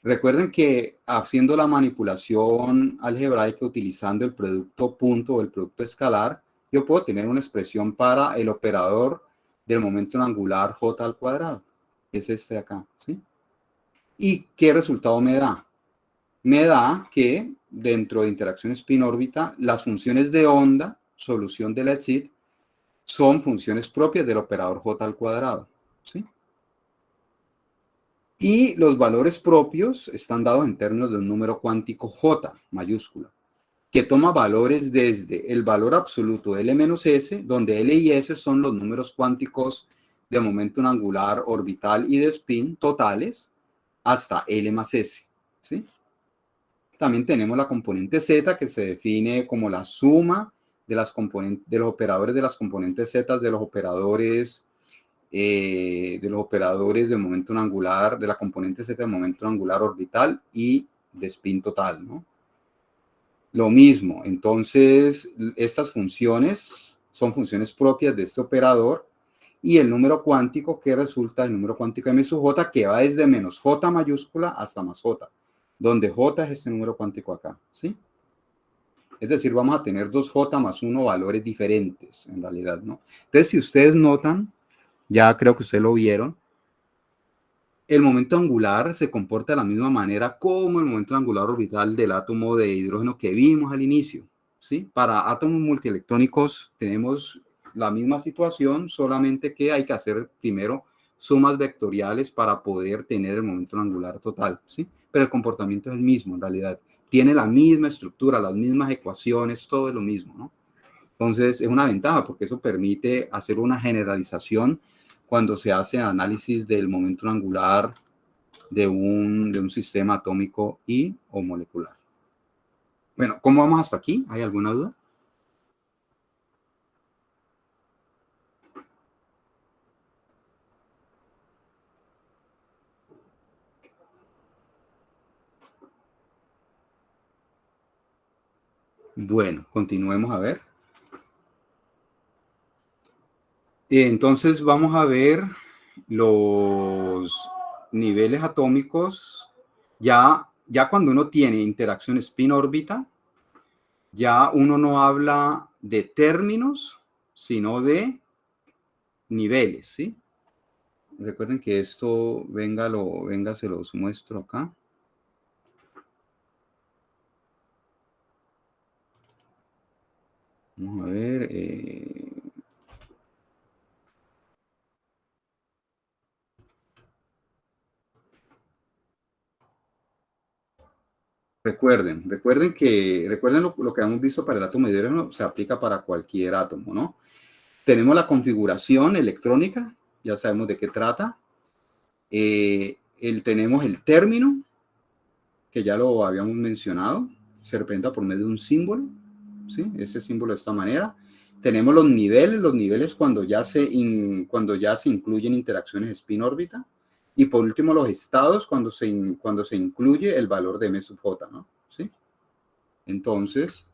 Recuerden que haciendo la manipulación algebraica utilizando el producto punto o el producto escalar, yo puedo tener una expresión para el operador del momento angular J al cuadrado. Es este de acá, ¿sí? ¿Y qué resultado me da? Me da que dentro de interacción spin-órbita, las funciones de onda, solución de la SID, son funciones propias del operador J al cuadrado, ¿sí? Y los valores propios están dados en términos de un número cuántico J mayúscula, que toma valores desde el valor absoluto L menos S, donde L y S son los números cuánticos de momento angular orbital y de spin totales, hasta L más S, ¿sí? También tenemos la componente Z, que se define como la suma de los operadores de las componentes Z de los operadores de momento angular, de la componente Z de momento angular orbital y de spin total, ¿no? Lo mismo, entonces estas funciones son funciones propias de este operador y el número cuántico que resulta, el número cuántico de M sub J, que va desde menos J mayúscula hasta más J, donde J es este número cuántico acá, ¿sí? Es decir, vamos a tener 2J más 1 valores diferentes, en realidad, ¿no? Entonces, si ustedes notan, ya creo que ustedes lo vieron, el momento angular se comporta de la misma manera como el momento angular orbital del átomo de hidrógeno que vimos al inicio, ¿sí? Para átomos multielectrónicos tenemos la misma situación, solamente que hay que hacer primero sumas vectoriales para poder tener el momento angular total, ¿sí? Pero el comportamiento es el mismo en realidad. Tiene la misma estructura, las mismas ecuaciones, todo es lo mismo, ¿no? Entonces, es una ventaja porque eso permite hacer una generalización cuando se hace análisis del momento angular de un sistema atómico y o molecular. Bueno, ¿cómo vamos hasta aquí? ¿Hay alguna duda? Bueno, continuemos a ver. Entonces vamos a ver los niveles atómicos. Ya cuando uno tiene interacción spin-órbita, ya uno no habla de términos, sino de niveles, ¿sí? Recuerden que esto, venga, se los muestro acá. Vamos a ver. Recuerden lo que hemos visto para el átomo de hidrógeno, se aplica para cualquier átomo, ¿no? tenemos la configuración electrónica, ya sabemos de qué trata. Tenemos el término, que ya lo habíamos mencionado, se representa por medio de un símbolo, ¿sí? Ese símbolo de esta manera. Tenemos los niveles cuando ya se incluyen interacciones spin-órbita. Y por último, los estados cuando se incluye el valor de m sub j, ¿no? ¿Sí? Entonces,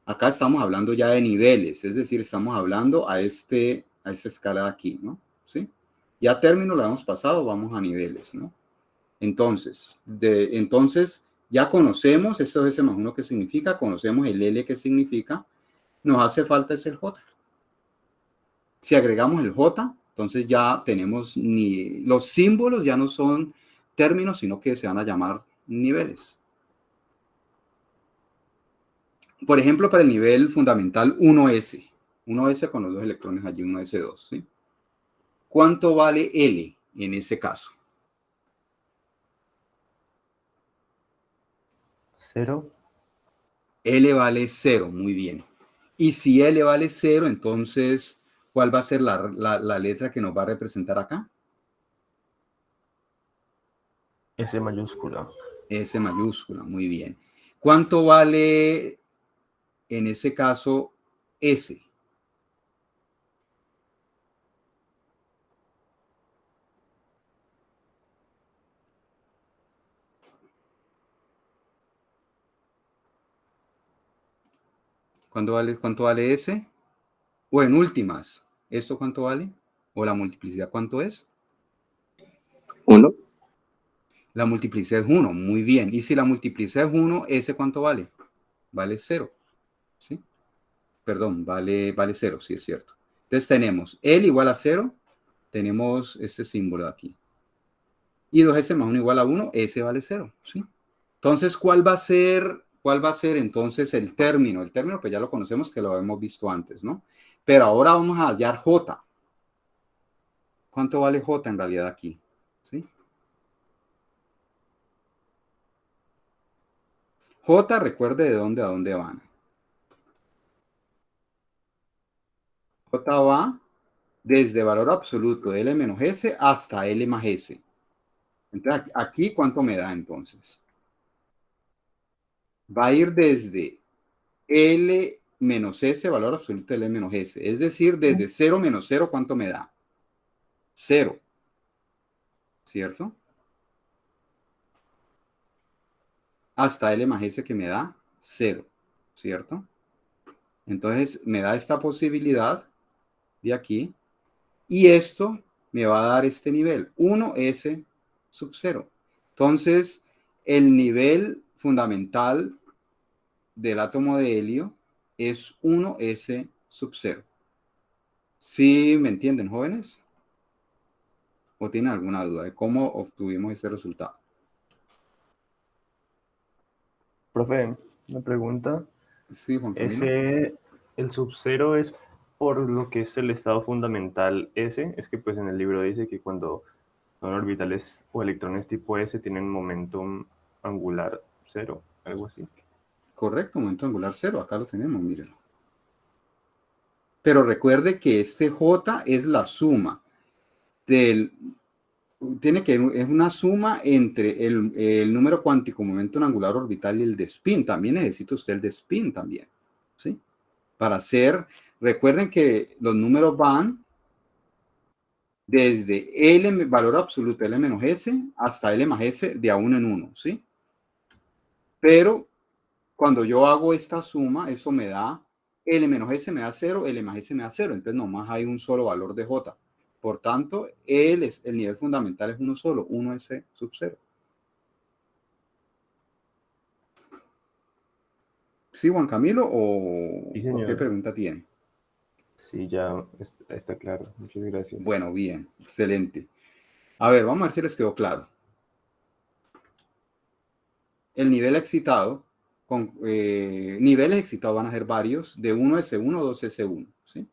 acá estamos hablando ya de niveles, es decir, estamos hablando a esta escala de aquí, ¿no? ¿Sí? Ya término lo hemos pasado, vamos a niveles, ¿no? Entonces, ya conocemos esto S más 1 que significa, conocemos el L que significa, nos hace falta es el J. Si agregamos el J, entonces ya tenemos los símbolos ya no son términos, sino que se van a llamar niveles. Por ejemplo, para el nivel fundamental 1S, 1S con los dos electrones allí, 1S2, ¿sí? ¿Cuánto vale L en ese caso? 0. L vale 0, muy bien. Y si L vale 0, entonces, ¿cuál va a ser la letra que nos va a representar acá? S mayúscula. S mayúscula, muy bien. ¿Cuánto vale en ese caso S? ¿Cuánto vale S? O en últimas, ¿esto cuánto vale? ¿O la multiplicidad cuánto es? 1. La multiplicidad es 1, muy bien. Y si la multiplicidad es 1, ¿S cuánto vale? Vale 0, ¿sí? Perdón, vale 0, sí es cierto. Entonces tenemos L igual a 0, tenemos este símbolo de aquí. Y 2S más 1 igual a 1, S vale 0, ¿sí? Entonces, ¿cuál va a ser entonces el término? El término pues ya lo conocemos, que lo hemos visto antes, ¿no? Pero ahora vamos a hallar J. ¿Cuánto vale J en realidad aquí? ¿Sí? J, recuerde de dónde a dónde van. J va desde valor absoluto de L menos S hasta L más S. Entonces, aquí, ¿cuánto me da entonces? Va a ir desde L menos S, valor absoluto de L menos S. Es decir, desde 0 menos 0, ¿cuánto me da? 0. ¿Cierto? Hasta L más S que me da 0. ¿Cierto? Entonces, me da esta posibilidad de aquí. Y esto me va a dar este nivel, 1S sub 0. Entonces, el nivel fundamental del átomo de helio es 1S sub 0. ¿Sí me entienden, jóvenes? ¿O tienen alguna duda de cómo obtuvimos ese resultado? Profe, una pregunta. Sí, Juan Camilo. El sub-0 es por lo que es el estado fundamental S. Es que pues en el libro dice que cuando son orbitales o electrones tipo S tienen momentum angular 0, algo así. Correcto, momento angular 0. Acá lo tenemos, mírenlo. Pero recuerde que este J es la suma es una suma entre el número cuántico momento angular orbital y el de spin. También necesita usted el de spin también, ¿sí? Para hacer, recuerden que los números van desde L, valor absoluto L menos S, hasta L más S de a 1 en 1, ¿sí? Pero cuando yo hago esta suma, eso me da L menos S me da 0, L más S me da 0. Entonces nomás hay un solo valor de J. Por tanto, el nivel fundamental es uno solo, 1S sub 0. ¿Sí, Juan Camilo? Sí, ¿O qué señor. pregunta tiene? Sí, ya está claro. Muchas gracias. Bueno, bien, excelente. A ver, vamos a ver si les quedó claro. El nivel excitado, niveles excitados van a ser varios, de 1S1 a 2S1, ¿sí?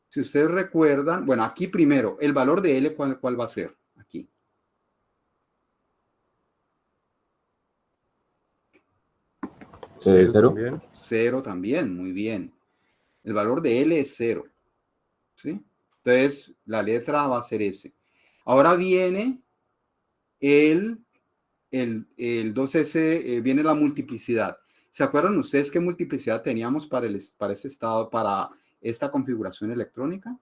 Si ustedes recuerdan, bueno, aquí primero, el valor de L, ¿cuál va a ser? Aquí. ¿0? También. 0 también, muy bien. El valor de L es 0. ¿sí? Entonces, la letra va a ser S. Ahora viene el 2S, viene la multiplicidad. ¿Se acuerdan ustedes qué multiplicidad teníamos para ese estado, para esta configuración electrónica?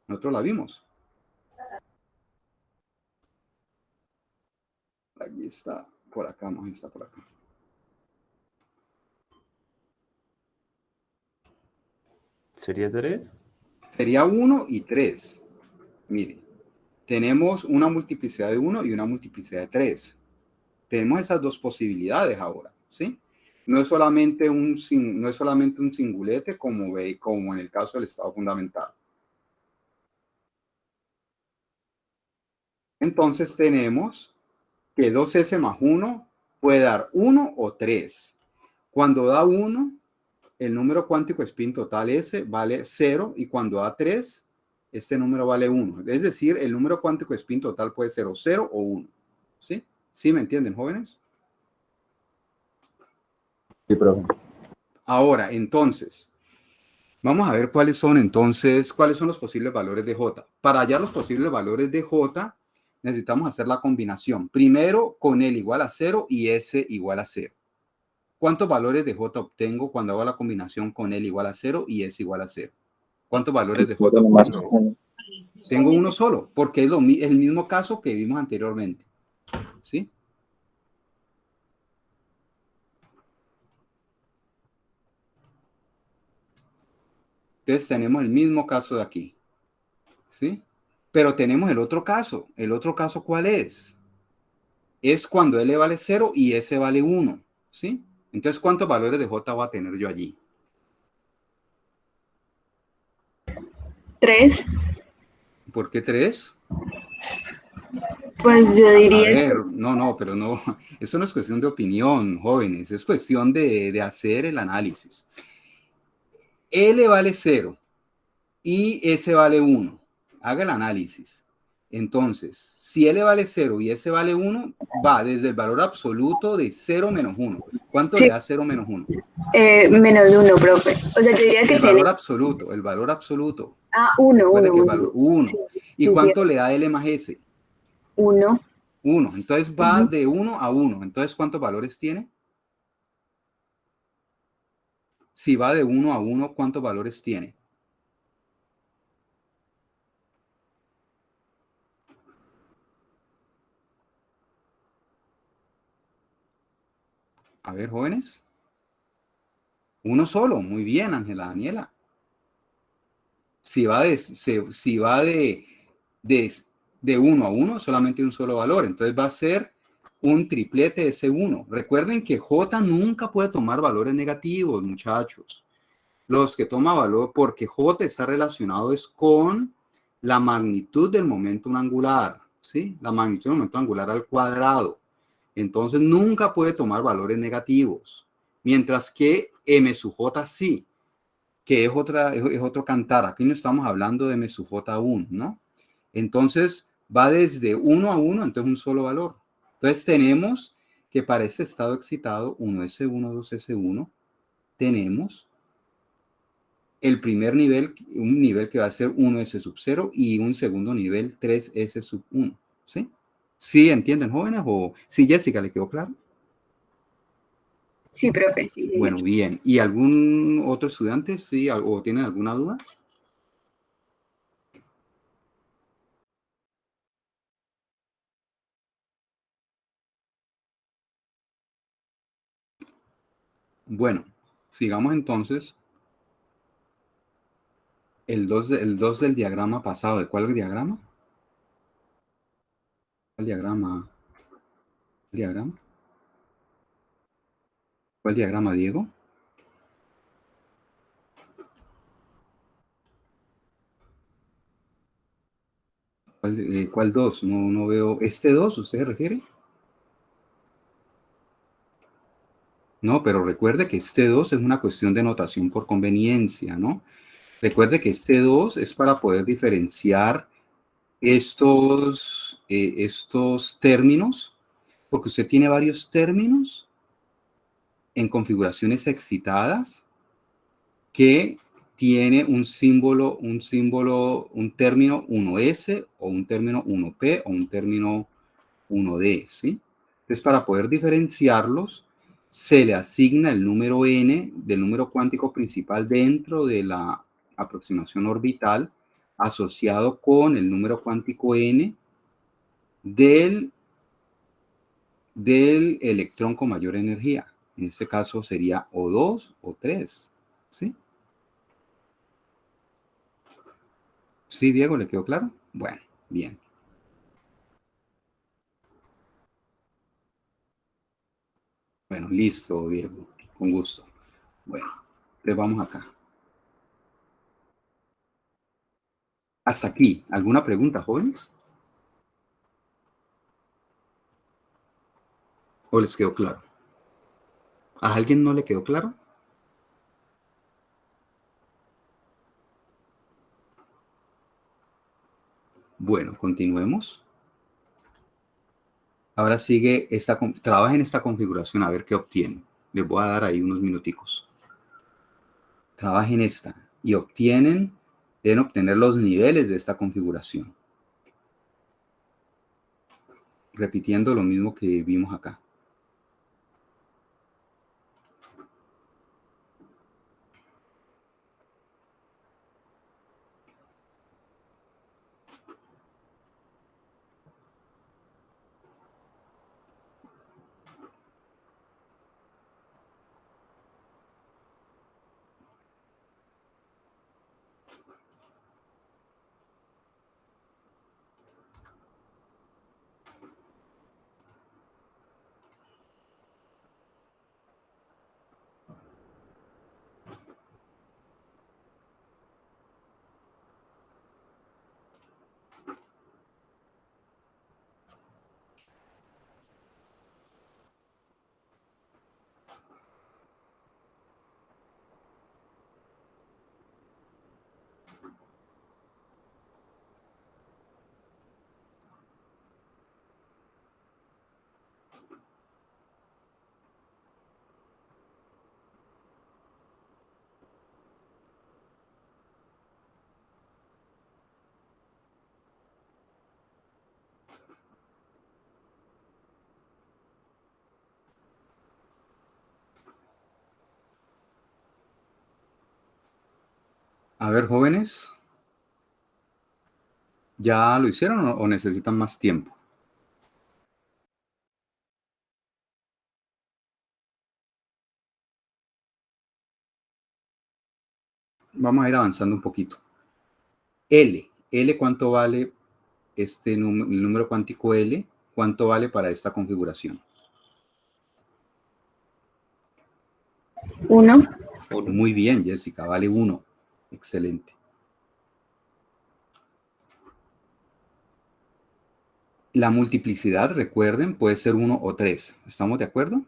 Nosotros la vimos. Aquí está, por acá, no, está por acá. ¿Sería 3? Sería 1 y 3. Mire, tenemos una multiplicidad de 1 y una multiplicidad de 3. Tenemos esas dos posibilidades ahora, ¿sí? No es solamente un singulete como en el caso del estado fundamental. Entonces tenemos que 2S más 1 puede dar 1 o 3. Cuando da 1, el número cuántico spin total S vale 0 y cuando da 3, este número vale 1. Es decir, el número cuántico spin total puede ser o 0 o 1. ¿Sí? ¿Sí me entienden, jóvenes? Sí, profe. Ahora, entonces, vamos a ver cuáles son los posibles valores de J. Para hallar los posibles valores de J, necesitamos hacer la combinación. Primero, con L igual a 0 y S igual a 0. ¿Cuántos valores de J obtengo cuando hago la combinación con L igual a 0 y S igual a 0? ¿Cuántos valores de J obtengo? Tengo uno solo, porque es el mismo caso que vimos anteriormente. ¿Sí? Entonces tenemos el mismo caso de aquí. ¿Sí? Pero tenemos el otro caso. ¿El otro caso cuál es? Es cuando L vale 0 y S vale 1. ¿Sí? Entonces, ¿cuántos valores de J va a tener yo allí? 3. ¿Por qué 3? Pues yo A diría ver, no, pero no, eso no es cuestión de opinión, jóvenes, es cuestión de hacer el análisis. L vale 0 y S vale 1. Haga el análisis. Entonces, si L vale 0 y S vale 1, va desde el valor absoluto de 0 menos 1. ¿Cuánto Sí. le da 0 menos 1? Menos 1, profe. O sea, yo diría que El valor absoluto, el valor absoluto. Ah, 1, Recuerde 1, que el 1. valor 1. Sí, ¿Y sí, cuánto sí. le da L más S? 1. 1. Entonces va de 1 a 1. Entonces, ¿cuántos valores tiene? Si va de 1 a 1, ¿cuántos valores tiene? A ver, jóvenes. Uno solo. Muy bien, Ángela Daniela. Si va de 1 a 1, solamente un solo valor. Entonces va a ser un triplete de ese 1. Recuerden que J nunca puede tomar valores negativos, muchachos. Los que toma valor, porque J está relacionado es con la magnitud del momento angular, ¿sí? La magnitud del momento angular al cuadrado. Entonces nunca puede tomar valores negativos. Mientras que M sub J sí, que es otro cantar. Aquí no estamos hablando de M sub J aún, ¿no? Entonces va desde 1 a 1, entonces un solo valor. Entonces tenemos que para este estado excitado, 1S1, 2S1, tenemos el primer nivel, un nivel que va a ser 1S sub 0 y un segundo nivel 3S sub 1. ¿Sí? ¿Sí entienden, jóvenes? ¿O sí, Jessica, le quedó claro? Sí, profe. Sí, sí. Bueno, bien. ¿Y algún otro estudiante? ¿Sí? ¿O tienen alguna duda? Bueno, sigamos entonces. El 2 del diagrama pasado. ¿De cuál diagrama? ¿Cuál diagrama? ¿El diagrama? ¿Cuál diagrama, Diego? ¿Cuál 2? No veo. ¿Este 2 usted se refiere? No, pero recuerde que este 2 es una cuestión de notación por conveniencia, ¿no? Recuerde que este 2 es para poder diferenciar estos términos, porque usted tiene varios términos en configuraciones excitadas que tiene un término 1S o un término 1P o un término 1D, ¿sí? Entonces, para poder diferenciarlos, se le asigna el número n del número cuántico principal dentro de la aproximación orbital asociado con el número cuántico n del electrón con mayor energía. En este caso sería O2 o 3, ¿sí? ¿Sí, Diego? ¿Le quedó claro? Bueno, bien. Bueno, listo, Diego. Con gusto. Bueno, entonces vamos acá. Hasta aquí. ¿Alguna pregunta, jóvenes? ¿O les quedó claro? ¿A alguien no le quedó claro? Bueno, continuemos. Ahora sigue trabaja en esta configuración a ver qué obtiene. Les voy a dar ahí unos minuticos. Trabaja en esta y deben obtener los niveles de esta configuración. Repitiendo lo mismo que vimos acá. A ver, jóvenes. ¿Ya lo hicieron o necesitan más tiempo? Vamos a ir avanzando un poquito. L, ¿cuánto vale el número cuántico L? ¿Cuánto vale para esta configuración? 1. Muy bien, Jessica, vale 1. Excelente. La multiplicidad, recuerden, puede ser 1 o 3. ¿Estamos de acuerdo?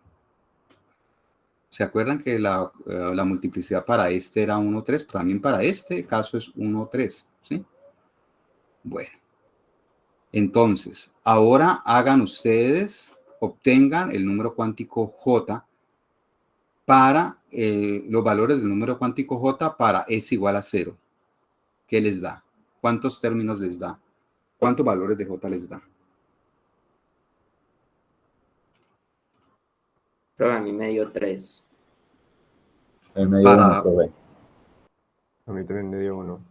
¿Se acuerdan que la multiplicidad para este era 1 o 3? También para este caso es 1 o 3, ¿sí? Bueno. Entonces, ahora obtengan el número cuántico J para los valores del número cuántico J para S igual a 0. ¿Qué les da? ¿Cuántos términos les da? ¿Cuántos valores de J les da? Pero a mí me dio 3. Me dio uno, profe. A mí también me dio 1.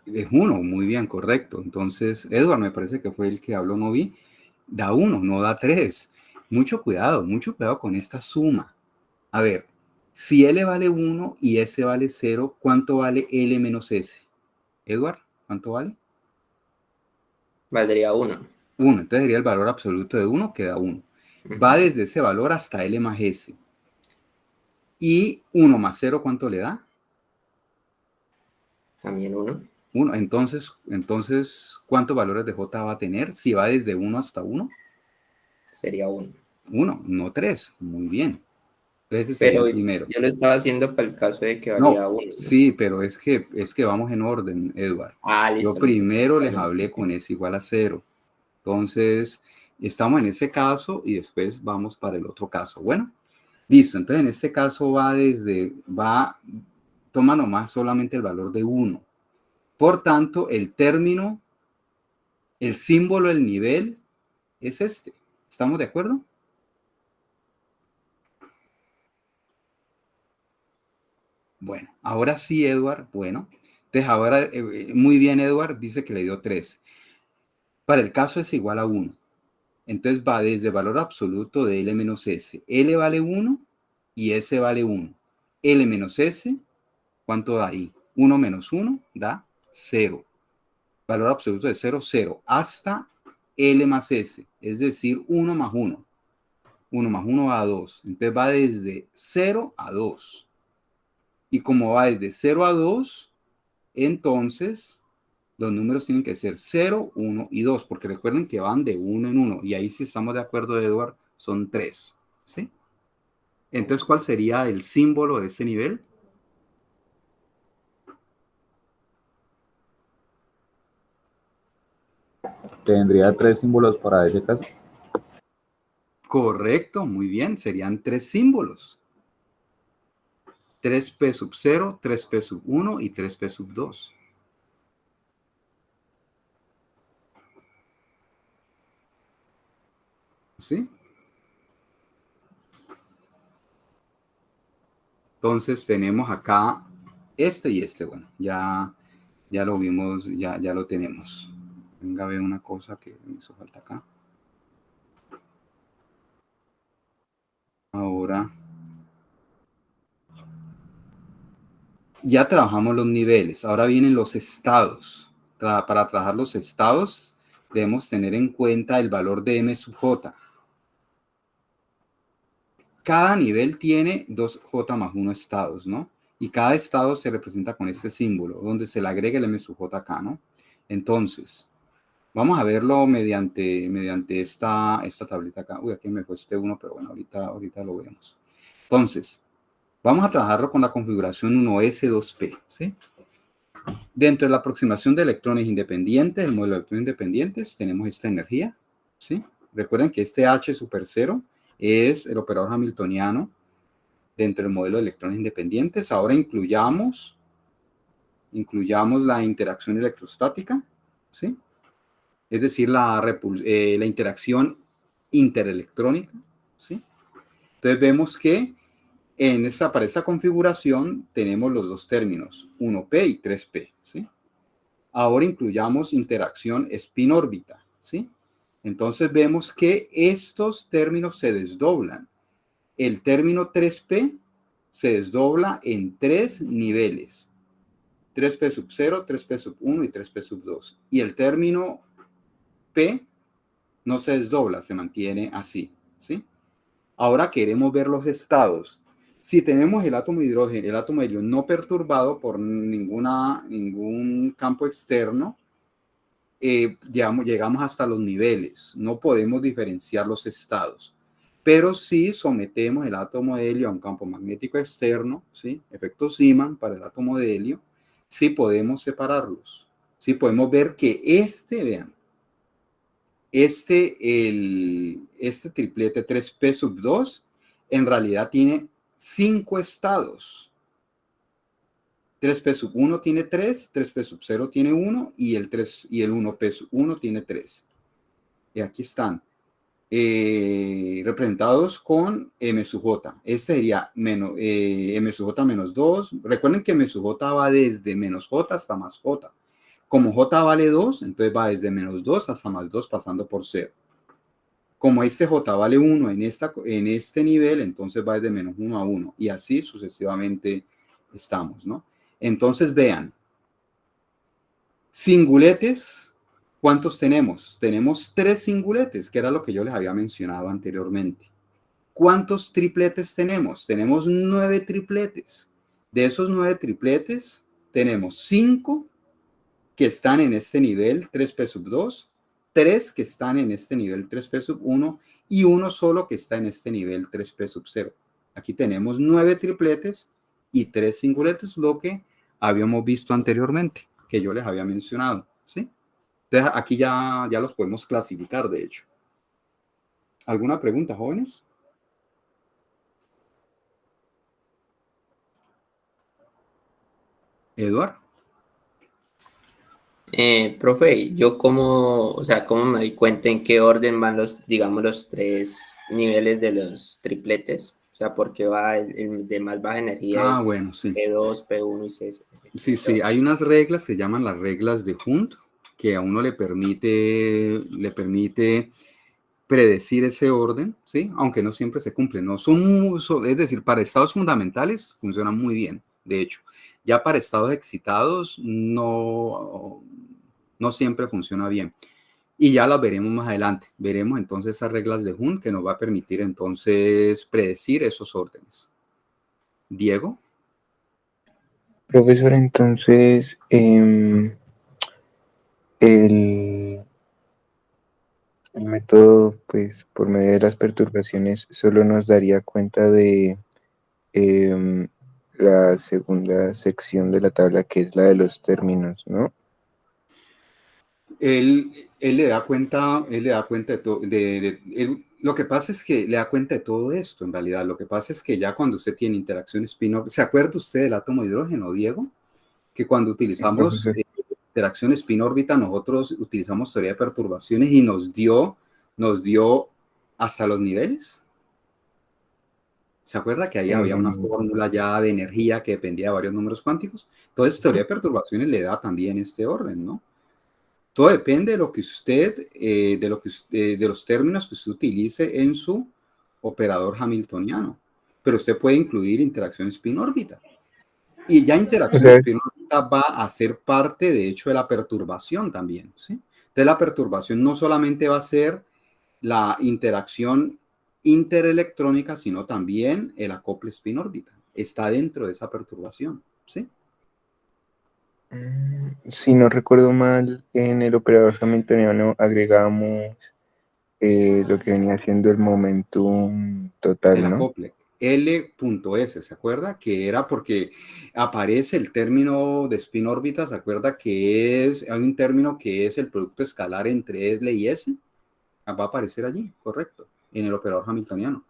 Es 1, muy bien, correcto. Entonces, Edward me parece que fue el que habló, no vi. Da 1, no da 3. Mucho cuidado con esta suma. A ver, si L vale 1 y S vale 0, ¿cuánto vale L menos S? Edward, ¿cuánto vale? Valdría 1. 1, entonces sería el valor absoluto de 1, que da 1. Va desde ese valor hasta L más S. Y 1 más 0, ¿cuánto le da? También 1. 1. Entonces, ¿cuántos valores de J va a tener si va desde 1 hasta 1? Sería 1. 1, no 3. Muy bien. Ese sería Pero el primero. yo lo estaba haciendo para el caso de que valía 1. ¿no? Sí, pero es que vamos en orden, Edward. Listo. Yo primero les Listo. hablé con S igual a 0. Entonces, estamos en ese caso y después vamos para el otro caso. Bueno, listo. Entonces, en este caso va toma nomás solamente el valor de 1. Por tanto, el término, el símbolo del nivel es este. ¿Estamos de acuerdo? Bueno, ahora sí, Edward. Bueno, entonces ahora, muy bien, Edward, dice que le dio 3. Para el caso es igual a 1. Entonces va desde valor absoluto de L menos S. L vale 1 y S vale 1. L menos S, ¿cuánto da ahí? 1 menos 1 da 0. Valor absoluto de 0, 0. Hasta L más S, es decir, 1 más 1. 1 más 1 va a 2. Entonces va desde 0 a 2. Y como va desde 0 a 2, entonces los números tienen que ser 0, 1 y 2, porque recuerden que van de 1 en 1. Y ahí sí estamos de acuerdo, Edward, son 3. ¿Sí? Entonces, ¿cuál sería el símbolo de ese nivel? Tendría 3 símbolos para ese caso. Correcto, muy bien. Serían 3 símbolos. 3p sub 0, 3p sub 1 y 3p sub 2. ¿Sí? Entonces tenemos acá este y este. Bueno, ya lo vimos, ya lo tenemos. Venga a ver una cosa que me hizo falta acá. Ahora ya trabajamos los niveles. Ahora vienen los estados. Para trabajar los estados debemos tener en cuenta el valor de m sub j. Cada nivel tiene 2j más 1 estados, ¿no? Y cada estado se representa con este símbolo, donde se le agrega el m sub j acá, ¿no? Entonces, vamos a verlo mediante esta tablita acá. Uy, aquí me fue este 1, pero bueno, ahorita lo vemos. Entonces, vamos a trabajarlo con la configuración 1s2p, ¿sí? Dentro de la aproximación de electrones independientes, el modelo de electrones independientes, tenemos esta energía, ¿sí? Recuerden que este H super 0 es el operador hamiltoniano dentro del modelo de electrones independientes. Ahora incluyamos la interacción electrostática, ¿sí? Es decir, la interacción interelectrónica, ¿sí? Entonces vemos que para esta configuración tenemos los dos términos, 1p y 3p, ¿sí? Ahora incluyamos interacción spin-órbita, ¿sí? Entonces vemos que estos términos se desdoblan. El término 3p se desdobla en 3 niveles. 3p sub 0, 3p sub 1 y 3p sub 2. Y el término p no se desdobla, se mantiene así, ¿sí? Ahora queremos ver los estados. Si tenemos el átomo de hidrógeno, el átomo de helio no perturbado por ningún campo externo, llegamos hasta los niveles. No podemos diferenciar los estados. Pero si sometemos el átomo de helio a un campo magnético externo, ¿sí? Efecto Zeeman para el átomo de helio, sí podemos separarlos. Sí podemos ver que vean, este triplete 3p sub 2 en realidad tiene 5 estados. 3p sub 1 tiene 3, 3p sub 0 tiene 1 y el 1p sub 1 tiene 3. Y aquí están representados con m sub j. Este sería m sub j menos 2. Recuerden que m sub j va desde menos j hasta más j. Como j vale 2, entonces va desde menos 2 hasta más 2 pasando por 0. Como este j vale 1 en este nivel, entonces va desde menos 1 a 1. Y así sucesivamente estamos, ¿no? Entonces vean, singuletes, ¿cuántos tenemos? Tenemos 3 singuletes, que era lo que yo les había mencionado anteriormente. ¿Cuántos tripletes tenemos? Tenemos 9 tripletes. De esos 9 tripletes, tenemos 5 que están en este nivel 3p sub 2, 3 que están en este nivel 3p sub 1 y uno solo que está en este nivel 3p sub 0. Aquí tenemos 9 tripletes y 3 singuletes, lo que habíamos visto anteriormente, que yo les había mencionado, ¿sí? Entonces aquí ya los podemos clasificar, de hecho. ¿Alguna pregunta, jóvenes? Eduard. Profe, yo cómo, o sea, cómo me doy cuenta en qué orden van los, digamos, los tres niveles de los tripletes. O sea, porque va el de más baja energía Ah, es bueno, sí. P2, P1 y C. Sí, hay unas reglas, se llaman las reglas de Hund, que a uno le permite predecir ese orden, ¿sí? Aunque no siempre se cumple, ¿no? Es decir, para estados fundamentales funcionan muy bien, de hecho. Ya para estados excitados no siempre funciona bien. Y ya las veremos más adelante. Veremos entonces esas reglas de Hund que nos va a permitir entonces predecir esos órdenes. Diego. Profesor, entonces, el método, pues, por medio de las perturbaciones, solo nos daría cuenta de la segunda sección de la tabla, que es la de los términos, ¿no? Él le da cuenta, de todo, lo que pasa es que le da cuenta de todo esto, en realidad. Lo que pasa es que ya cuando usted tiene interacción spin-orbita, ¿se acuerda usted del átomo de hidrógeno, Diego? Que cuando Sí, utilizamos profesor. interacción spin-órbita, nosotros utilizamos teoría de perturbaciones y nos dio hasta los niveles. ¿Se acuerda que ahí había una fórmula ya de energía que dependía de varios números cuánticos? Entonces, teoría de perturbaciones le da también este orden, ¿no? Todo depende de lo que usted, de los términos que usted utilice en su operador hamiltoniano. Pero usted puede incluir interacción spin-órbita. Y ya O interacción sea, spin-órbita va a ser parte, de hecho, de la perturbación también, ¿sí? Entonces, la perturbación no solamente va a ser la interacción interelectrónica, sino también el acople spin-órbita. Está dentro de esa perturbación, ¿sí? si no recuerdo mal, en el operador hamiltoniano agregamos lo que venía siendo el momentum El total, ¿no? acople. L.S, ¿se acuerda? Que era porque aparece el término de spin órbita, ¿se acuerda que hay un término que es el producto escalar entre L y S? Va a aparecer allí, correcto, en el operador hamiltoniano.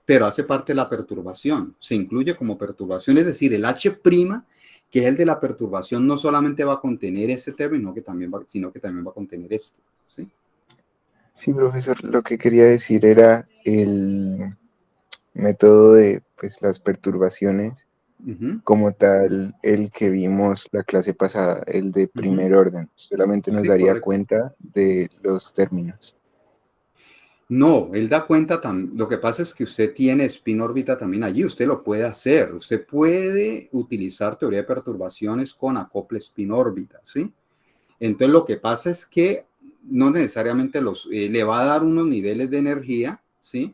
Pero hace parte de la perturbación, se incluye como perturbación, es decir, el H', que es el de la perturbación, no solamente va a contener este término, sino que también va a contener esto, ¿sí? Sí, profesor, lo que quería decir era el método de, pues, las perturbaciones, como tal, el que vimos la clase pasada, el de primer orden, solamente nos Sí, daría correcto. cuenta de los términos. No, él da cuenta también. Lo que pasa es que usted tiene spin órbita también allí. Usted lo puede hacer. Usted puede utilizar teoría de perturbaciones con acople spin órbita, ¿sí? Entonces lo que pasa es que no necesariamente le va a dar unos niveles de energía, ¿sí?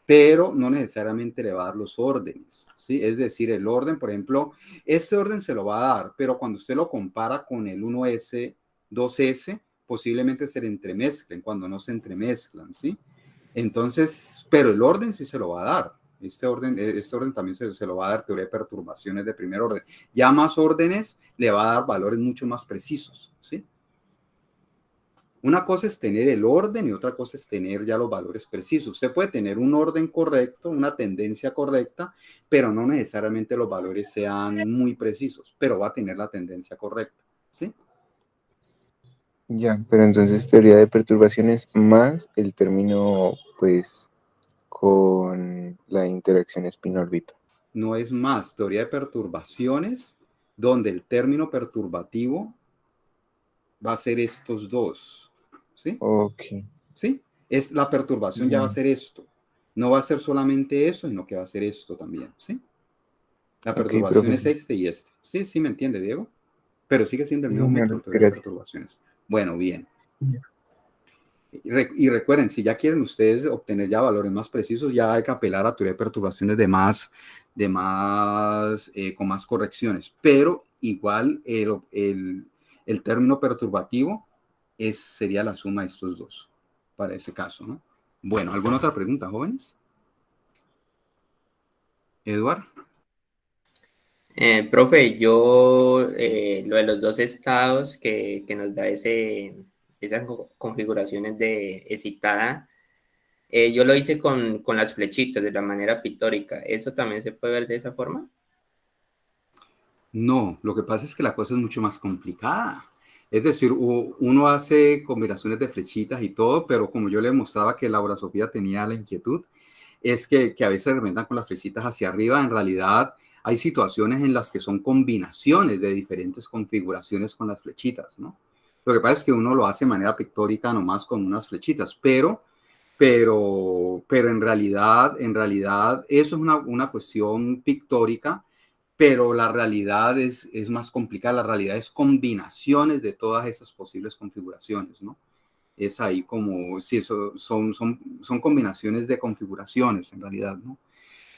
Pero no necesariamente le va a dar los órdenes, ¿sí? Es decir, el orden, por ejemplo, este orden se lo va a dar, pero cuando usted lo compara con el 1S, 2S, posiblemente se le entremezclen cuando no se entremezclan, ¿sí? Entonces, pero el orden sí se lo va a dar. Este orden también se lo va a dar teoría de perturbaciones de primer orden. Ya más órdenes le va a dar valores mucho más precisos, ¿sí? Una cosa es tener el orden y otra cosa es tener ya los valores precisos. Usted puede tener un orden correcto, una tendencia correcta, pero no necesariamente los valores sean muy precisos, pero va a tener la tendencia correcta, ¿sí? Ya, pero entonces teoría de perturbaciones más el término, pues, con la interacción spin-órbita. No es más teoría de perturbaciones donde el término perturbativo va a ser estos dos, ¿sí? Ok, ¿Sí? La perturbación ya va a ya. ser esto. No va a ser solamente eso, sino que va a ser esto también, ¿sí? La Ok, perturbación es profesor. este y este. Sí, sí, me entiende, Diego. Pero sigue siendo el Sí, mismo método señor, de teoría de gracias. perturbaciones. Bueno, bien. Y recuerden, si ya quieren ustedes obtener ya valores más precisos, ya hay que apelar a teoría de perturbaciones con más correcciones. Pero igual el término perturbativo sería la suma de estos dos, para ese caso, ¿no? Bueno, ¿alguna otra pregunta, jóvenes? Eduard. Profe, yo lo de los dos estados que nos da esas configuraciones de excitada, yo lo hice con las flechitas de la manera pictórica. ¿Eso también se puede ver de esa forma? No, lo que pasa es que la cosa es mucho más complicada. Es decir, uno hace combinaciones de flechitas y todo, pero como yo le mostraba que Laura Sofía tenía la inquietud, es que a veces se representan con las flechitas hacia arriba. En realidad hay situaciones en las que son combinaciones de diferentes configuraciones con las flechitas, ¿no? Lo que pasa es que uno lo hace de manera pictórica nomás con unas flechitas, pero en realidad eso es una cuestión pictórica, pero la realidad es más complicada. La realidad es combinaciones de todas esas posibles configuraciones, ¿no? Es ahí como, sí, eso son combinaciones de configuraciones en realidad, ¿no?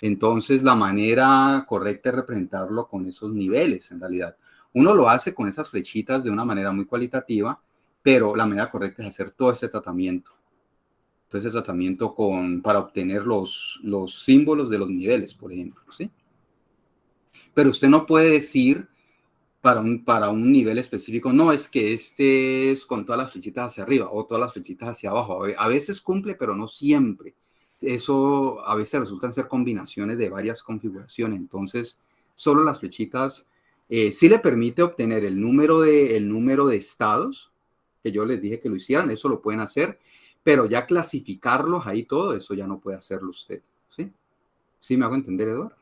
Entonces, la manera correcta es representarlo con esos niveles, en realidad. Uno lo hace con esas flechitas de una manera muy cualitativa, pero la manera correcta es hacer todo ese tratamiento. Todo ese tratamiento para obtener los símbolos de los niveles, por ejemplo, ¿sí? Pero usted no puede decir para un nivel específico, no, es que este es con todas las flechitas hacia arriba o todas las flechitas hacia abajo. A veces cumple, pero no siempre. Eso a veces resultan ser combinaciones de varias configuraciones. Entonces, solo las flechitas sí le permite obtener el número de estados, que yo les dije que lo hicieran, eso lo pueden hacer, pero ya clasificarlos ahí todo, eso ya no puede hacerlo usted. ¿Sí? ¿Sí me hago entender, Eduardo?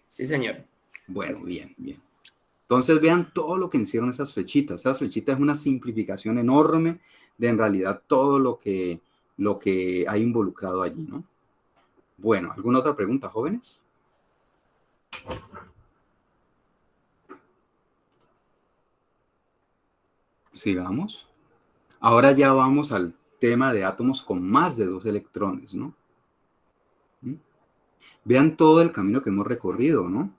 Sí, señor. Bueno, Gracias. bien. Entonces vean todo lo que hicieron esas flechitas. Esas flechitas es una simplificación enorme de en realidad todo lo que hay involucrado allí, ¿no? Bueno, ¿alguna otra pregunta, jóvenes? Sigamos. Ahora ya vamos al tema de átomos con más de 2 electrones, ¿no? Vean todo el camino que hemos recorrido, ¿no?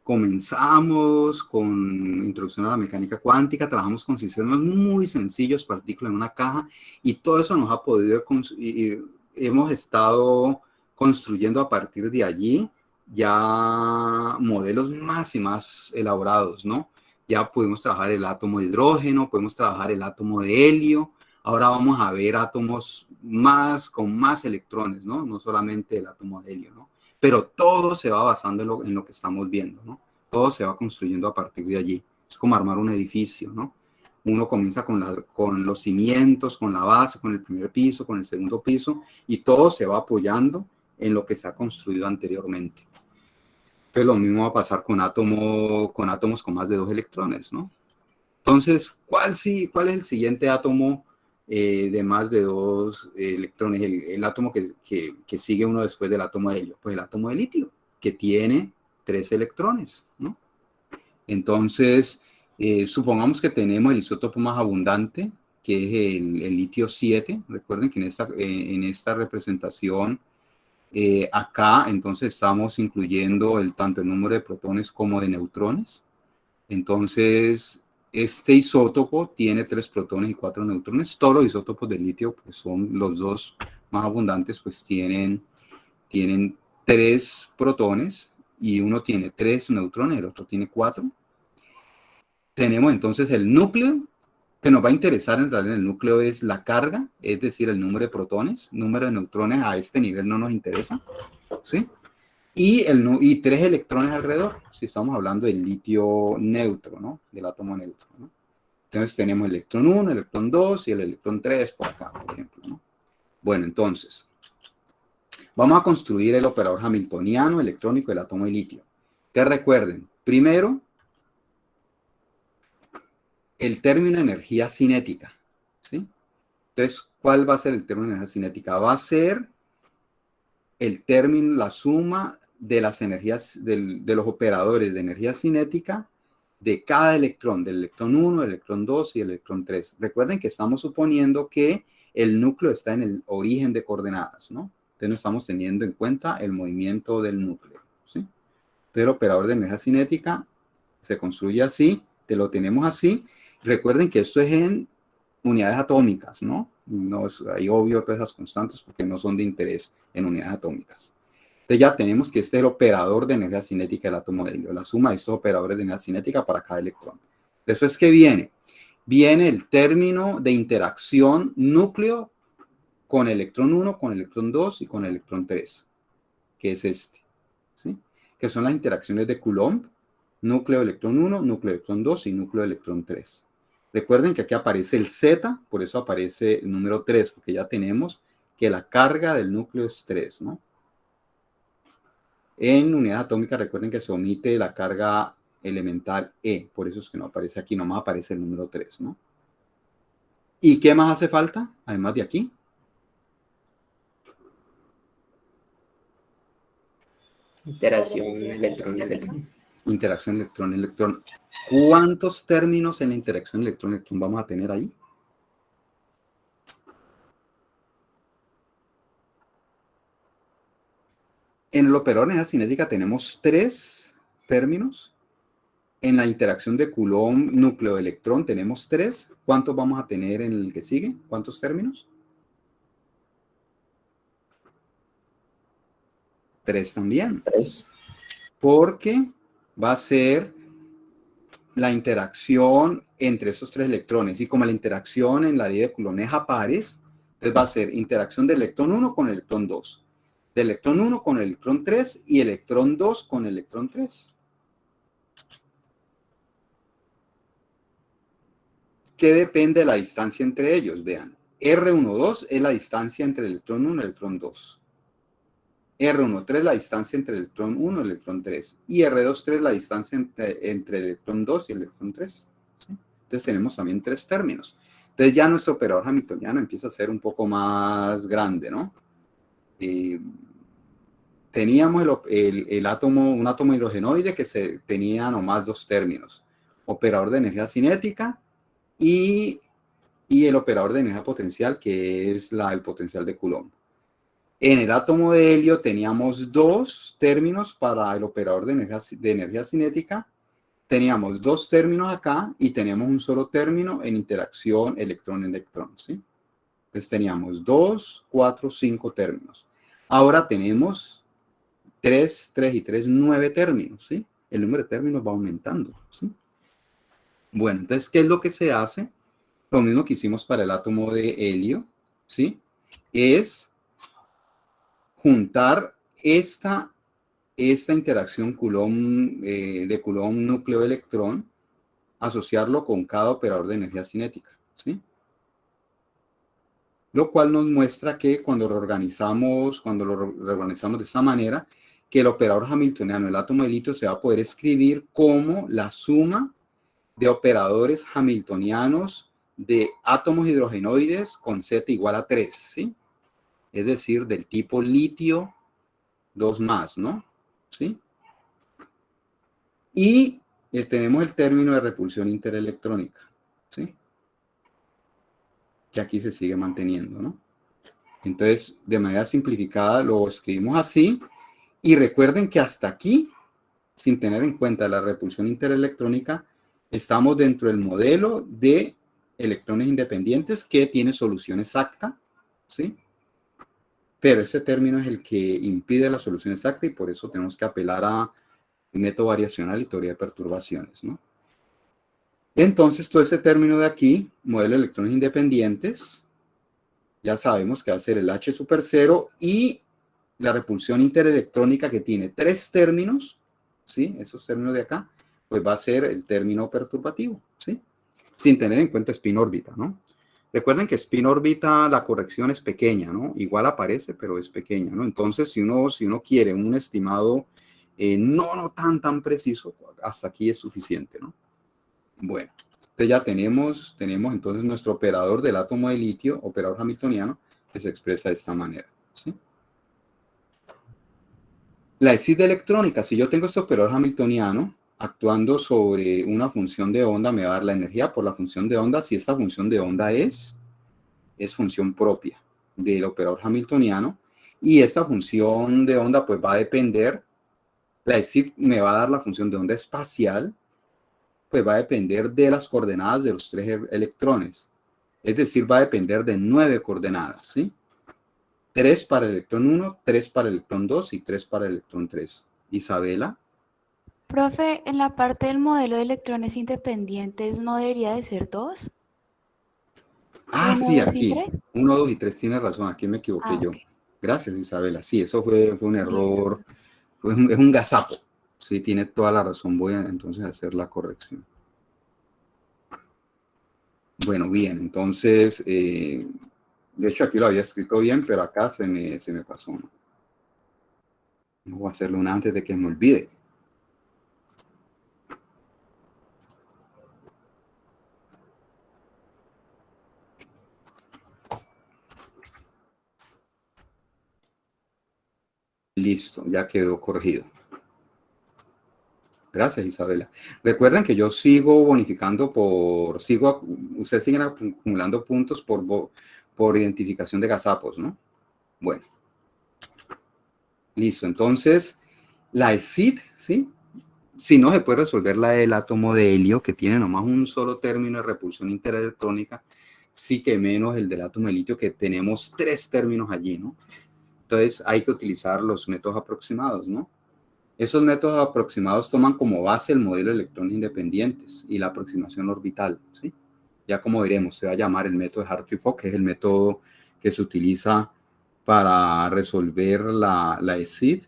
Comenzamos con introducción a la mecánica cuántica, trabajamos con sistemas muy sencillos, partículas en una caja, y todo eso nos ha podido, hemos estado construyendo a partir de allí ya modelos más y más elaborados, ¿no? Ya pudimos trabajar el átomo de hidrógeno, podemos trabajar el átomo de helio, ahora vamos a ver átomos con más electrones, ¿no? No solamente el átomo de helio, ¿no? Pero todo se va basando en lo que estamos viendo, ¿no? Todo se va construyendo a partir de allí. Es como armar un edificio, ¿no? Uno comienza con los cimientos, con la base, con el primer piso, con el segundo piso, y todo se va apoyando en lo que se ha construido anteriormente. Entonces, lo mismo va a pasar con átomos con más de 2 electrones, ¿no? Entonces, ¿cuál es el siguiente átomo de más de 2 electrones? El átomo que sigue uno después del átomo de helio. Pues el átomo de litio, que tiene 3 electrones, ¿no? Entonces, supongamos que tenemos el isótopo más abundante, que es el litio 7. Recuerden que en esta representación, acá, entonces estamos incluyendo tanto el número de protones como de neutrones. Entonces, este isótopo tiene 3 protones y 4 neutrones. Todos los isótopos de litio, pues son los dos más abundantes, pues tienen 3 protones y uno tiene 3 neutrones, el otro tiene 4. Tenemos entonces el núcleo, que nos va a interesar en realidad. El núcleo es la carga, es decir, el número de protones. Número de neutrones a este nivel no nos interesa, ¿sí? Y 3 electrones alrededor, si estamos hablando del litio neutro, ¿no? Del átomo neutro, ¿no? Entonces tenemos el electrón 1, el electrón 2 y el electrón 3 por acá, por ejemplo, ¿no? Bueno, entonces, vamos a construir el operador hamiltoniano electrónico del átomo de litio. Que recuerden, primero, el término energía cinética, ¿sí? Entonces, ¿cuál va a ser el término energía cinética? Va a ser el término, la suma de las energías, de los operadores de energía cinética de cada electrón, del electrón 1, el electrón 2 y el electrón 3. Recuerden que estamos suponiendo que el núcleo está en el origen de coordenadas, ¿no? Entonces no estamos teniendo en cuenta el movimiento del núcleo, ¿sí? Entonces el operador de energía cinética se construye así, te lo tenemos así. Recuerden que esto es en unidades atómicas, ¿no? No es ahí obvio todas esas constantes porque no son de interés en unidades atómicas. Entonces ya tenemos que este es el operador de energía cinética del átomo de helio, la suma de estos operadores de energía cinética para cada electrón. Después, ¿qué viene? Viene el término de interacción núcleo con electrón 1, con electrón 2 y con electrón 3, que es este, ¿sí? que son las interacciones de Coulomb, núcleo electrón 1, núcleo electrón 2 y núcleo electrón 3. Recuerden que aquí aparece el Z, por eso aparece el número 3, porque ya tenemos que la carga del núcleo es 3, ¿no? En unidades atómicas recuerden que se omite la carga elemental E, por eso es que no aparece aquí, nomás aparece el número 3, ¿no? ¿Y qué más hace falta, además de aquí? Interacción electrón-electrón. Interacción electrón-electrón. ¿Cuántos términos en la interacción electrón-electrón vamos a tener ahí? En el operador de energía cinética tenemos 3 términos. En la interacción de Coulomb núcleo-electrón tenemos 3. ¿Cuántos vamos a tener en el que sigue? ¿Cuántos términos? 3 también. 3. Porque va a ser la interacción entre esos 3 electrones. Y como la interacción en la ley de Coulomb es a pares, entonces va a ser interacción del electrón 1 con el electrón 2. Del electrón 1 con el electrón 3 y electrón 2 con el electrón 3. ¿Qué depende de la distancia entre ellos? Vean, R12 es la distancia entre el electrón 1 y el electrón 2. R13 es la distancia entre el electrón 1 y el electrón 3. Y R23 es la distancia entre el electrón 2 y el electrón 3. ¿Sí? Entonces tenemos también 3 términos. Entonces ya nuestro operador hamiltoniano empieza a ser un poco más grande, ¿no? Teníamos el átomo, un átomo hidrogenoide que tenía nomás 2 términos. Operador de energía cinética y el operador de energía potencial, que es el potencial de Coulomb. En el átomo de helio teníamos 2 términos para el operador de energía cinética. Teníamos 2 términos acá y teníamos un solo término en interacción electrón-electrón, ¿sí? Entonces teníamos 2, 4, 5 términos. Ahora tenemos 3 y 3, 9 términos, ¿sí? El número de términos va aumentando, ¿sí? Bueno, entonces, ¿qué es lo que se hace? Lo mismo que hicimos para el átomo de helio, ¿sí? Es juntar esta interacción Coulomb, de Coulomb núcleo-electrón, asociarlo con cada operador de energía cinética, ¿sí? Lo cual nos muestra que cuando lo reorganizamos de esta manera, que el operador hamiltoniano del átomo de litio se va a poder escribir como la suma de operadores hamiltonianos de átomos hidrogenoides con Z igual a 3, ¿sí? Es decir, del tipo litio 2 más, ¿no? ¿Sí? Y tenemos el término de repulsión interelectrónica, ¿sí? Que aquí se sigue manteniendo, ¿no? Entonces, de manera simplificada lo escribimos así. Y recuerden que hasta aquí, sin tener en cuenta la repulsión interelectrónica, estamos dentro del modelo de electrones independientes que tiene solución exacta, ¿sí? Pero ese término es el que impide la solución exacta y por eso tenemos que apelar a método variacional y teoría de perturbaciones, ¿no? Entonces, todo ese término de aquí, modelo de electrones independientes, ya sabemos que va a ser el H super 0 y la repulsión interelectrónica que tiene 3 términos, ¿sí? Esos términos de acá, pues va a ser el término perturbativo, ¿sí? Sin tener en cuenta spin órbita, ¿no? Recuerden que spin órbita, la corrección es pequeña, ¿no? Igual aparece, pero es pequeña, ¿no? Entonces, si uno quiere un estimado no tan preciso, hasta aquí es suficiente, ¿no? Bueno, entonces ya tenemos entonces nuestro operador del átomo de litio, operador hamiltoniano, que se expresa de esta manera, ¿sí? La exit electrónica, si yo tengo este operador hamiltoniano actuando sobre una función de onda, me va a dar la energía por la función de onda si esta función de onda es función propia del operador hamiltoniano, y esta función de onda pues va a depender, la exit me va a dar la función de onda espacial, pues va a depender de las coordenadas de los 3 electrones, es decir, va a depender de 9 coordenadas, ¿sí? 3 para el electrón 1, 3 para el electrón 2 y 3 para el electrón 3. Isabela. Profe, en la parte del modelo de electrones independientes, ¿no debería de ser 2? Ah, ¿1, sí, 2 y aquí. 3? 1, 2 y 3, tienes razón, aquí me equivoqué yo. Ok. Gracias, Isabela. Sí, eso fue un Listo. error, es un gazapo. Sí, tiene toda la razón. Voy a entonces hacer la corrección. Bueno, bien, entonces, de hecho aquí lo había escrito bien, pero acá se me pasó, ¿no? Voy a hacerlo una antes de que me olvide. Listo, ya quedó corregido. Gracias, Isabela. Recuerden que yo sigo bonificando ustedes siguen acumulando puntos por identificación de gazapos, ¿no? Bueno. Listo, entonces, la ESID, ¿sí? Si no se puede resolver la del átomo de helio, que tiene nomás un solo término de repulsión interelectrónica, sí que menos el del átomo de litio, que tenemos 3 términos allí, ¿no? Entonces, hay que utilizar los métodos aproximados, ¿no? Esos métodos aproximados toman como base el modelo de electrones independientes y la aproximación orbital, ¿sí? Ya como veremos, se va a llamar el método de Hartree-Fock, que es el método que se utiliza para resolver la ESID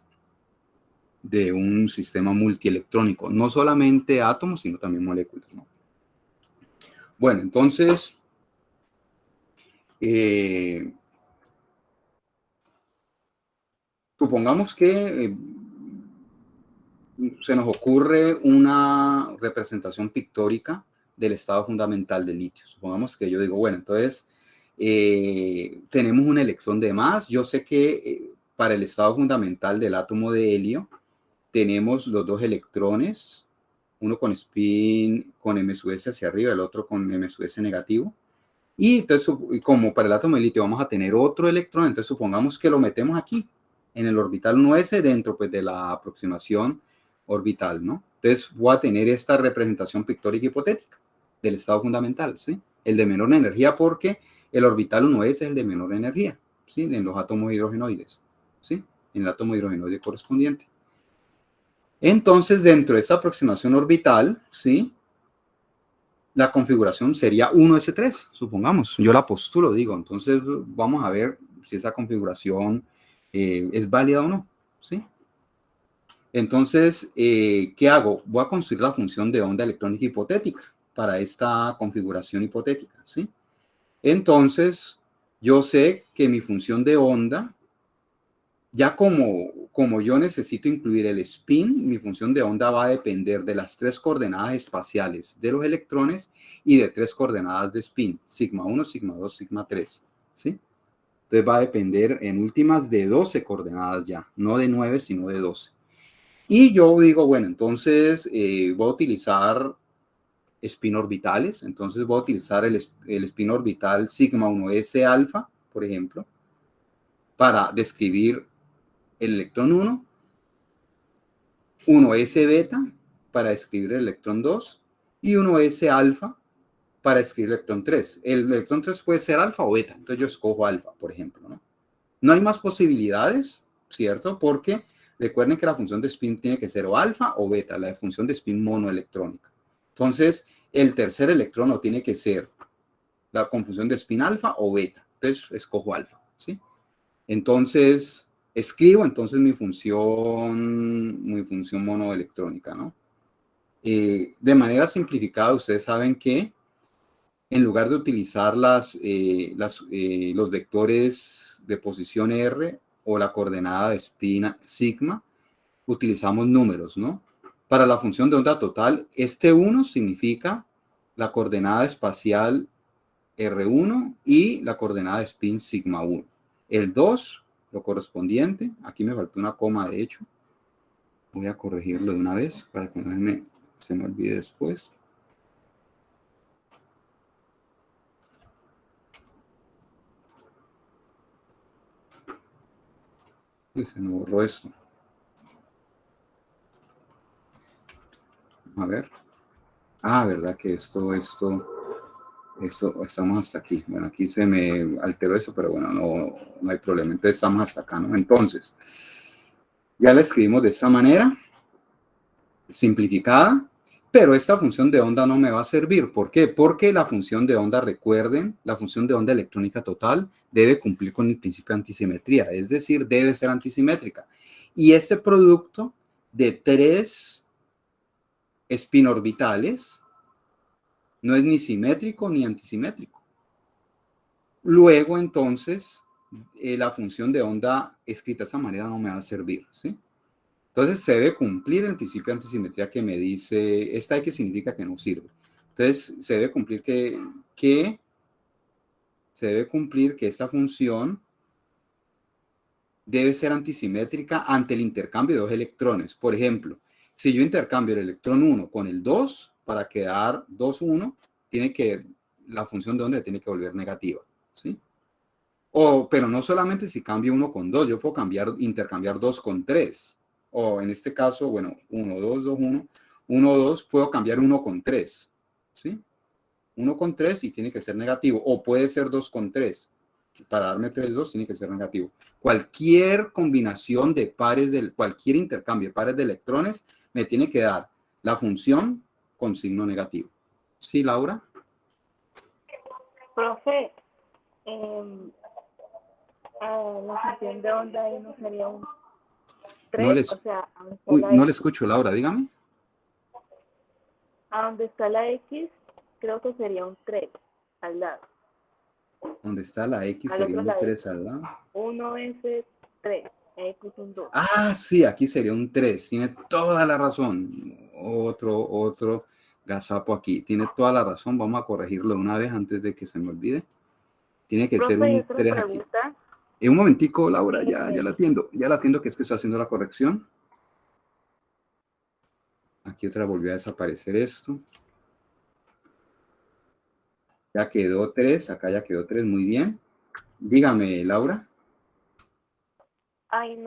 de un sistema multielectrónico, no solamente átomos, sino también moléculas, ¿no? Bueno, entonces, supongamos que se nos ocurre una representación pictórica del estado fundamental del litio. Supongamos que yo digo, bueno, entonces tenemos un electrón de más. Yo sé que para el estado fundamental del átomo de helio tenemos los 2 electrones, uno con spin con M(S) hacia arriba, el otro con M(S) negativo. Y entonces, como para el átomo de litio vamos a tener otro electrón, entonces supongamos que lo metemos aquí, en el orbital 1s, dentro pues, de la aproximación orbital, ¿no? Entonces voy a tener esta representación pictórica hipotética del estado fundamental, ¿sí? El de menor energía porque el orbital 1s es el de menor energía, ¿sí? En los átomos hidrogenoides, ¿sí? En el átomo hidrogenoide correspondiente. Entonces, dentro de esta aproximación orbital, ¿sí? La configuración sería 1s3, supongamos. Yo la postulo, digo. Entonces, vamos a ver si esa configuración es válida o no, ¿sí? Entonces, ¿qué hago? Voy a construir la función de onda electrónica hipotética para esta configuración hipotética, ¿sí? Entonces, yo sé que mi función de onda, ya como yo necesito incluir el spin, mi función de onda va a depender de las 3 coordenadas espaciales de los electrones y de 3 coordenadas de spin, sigma 1, sigma 2, sigma 3, ¿sí? Entonces va a depender en últimas de 12 coordenadas ya, no de 9, sino de 12. Y yo digo, bueno, entonces voy a utilizar spin orbitales, entonces voy a utilizar el spin orbital sigma 1s alfa, por ejemplo, para describir el electrón 1, 1s beta para describir el electrón 2 y 1s alfa para describir el electrón 3. El electrón 3 puede ser alfa o beta, entonces yo escojo alfa, por ejemplo, ¿no? No hay más posibilidades, ¿cierto? Porque recuerden que la función de spin tiene que ser o alfa o beta, la función de spin monoelectrónica. Entonces, el tercer electrón no tiene que ser la confusión de spin alfa o beta. Entonces, escojo alfa, ¿sí? Entonces, escribo entonces mi función monoelectrónica, ¿no? De manera simplificada, ustedes saben que en lugar de utilizar los vectores de posición R o la coordenada de spin sigma, utilizamos números, ¿no? Para la función de onda total, este 1 significa la coordenada espacial R1 y la coordenada de spin sigma 1. El 2, lo correspondiente, aquí me faltó una coma de hecho, voy a corregirlo de una vez para que no se me olvide después. Uy, se me borró esto. A ver. Ah, verdad que esto, estamos hasta aquí. Bueno, aquí se me alteró eso, pero bueno, no hay problema. Entonces estamos hasta acá, ¿no? Entonces, ya la escribimos de esta manera, simplificada, pero esta función de onda no me va a servir. ¿Por qué? Porque la función de onda, recuerden, la función de onda electrónica total debe cumplir con el principio de antisimetría, es decir, debe ser antisimétrica. Y este producto de 3 spin-orbitales, no es ni simétrico ni antisimétrico. Luego, entonces, la función de onda escrita de esa manera no me va a servir, ¿sí? Entonces, se debe cumplir el principio de antisimetría que me dice, esta X significa que no sirve. Entonces, se debe cumplir que esta función debe ser antisimétrica ante el intercambio de 2 electrones. Por ejemplo, si yo intercambio el electrón 1 con el 2 para quedar 2, 1, la función de onda tiene que volver negativa, ¿sí? Pero no solamente si cambio 1 con 2, yo puedo intercambiar 2 con 3. O en este caso, bueno, 1, 2, 2, 1, 1, 2, puedo cambiar 1 con 3, ¿sí? 1 con 3 y tiene que ser negativo. O puede ser 2 con 3. Para darme 3, 2 tiene que ser negativo. Cualquier combinación de pares, cualquier intercambio de pares de electrones me tiene que dar la función con signo negativo. ¿Sí, Laura? Profe, la función de onda ahí no sería un 3, o sea, No le escucho, Laura, dígame. a donde está la X, creo que sería un 3 al lado. Donde está la X Al sería otro un lado. 3 al lado. 1 es 3, X un 2. Ah, sí, aquí sería un 3. Tiene toda la razón. Otro gazapo aquí. Tiene toda la razón. Vamos a corregirlo una vez antes de que se me olvide. Tiene que ser un 3 aquí. Un momentico, Laura, ya la atiendo. Ya la atiendo, que es que estoy haciendo la corrección. Aquí otra volvió a desaparecer esto. Ya quedó 3. Acá ya quedó 3. Muy bien. Dígame, Laura. Ahí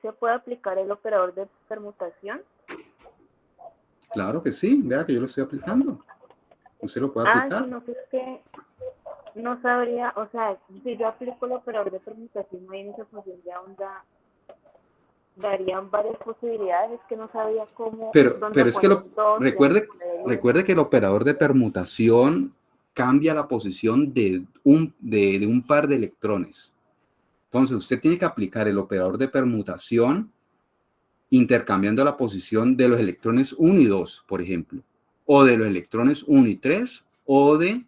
se puede aplicar el operador de permutación. Claro que sí. Vea que yo lo estoy aplicando. Usted lo puede aplicar. Sino que es que no sabría, o sea, si yo aplico el operador de permutación ahí en esa función de onda, darían varias posibilidades, es que no sabía cómo. Pero es que recuerde que el operador de permutación cambia la posición de un par de electrones. Entonces, usted tiene que aplicar el operador de permutación intercambiando la posición de los electrones 1 y 2, por ejemplo, o de los electrones 1 y 3, o de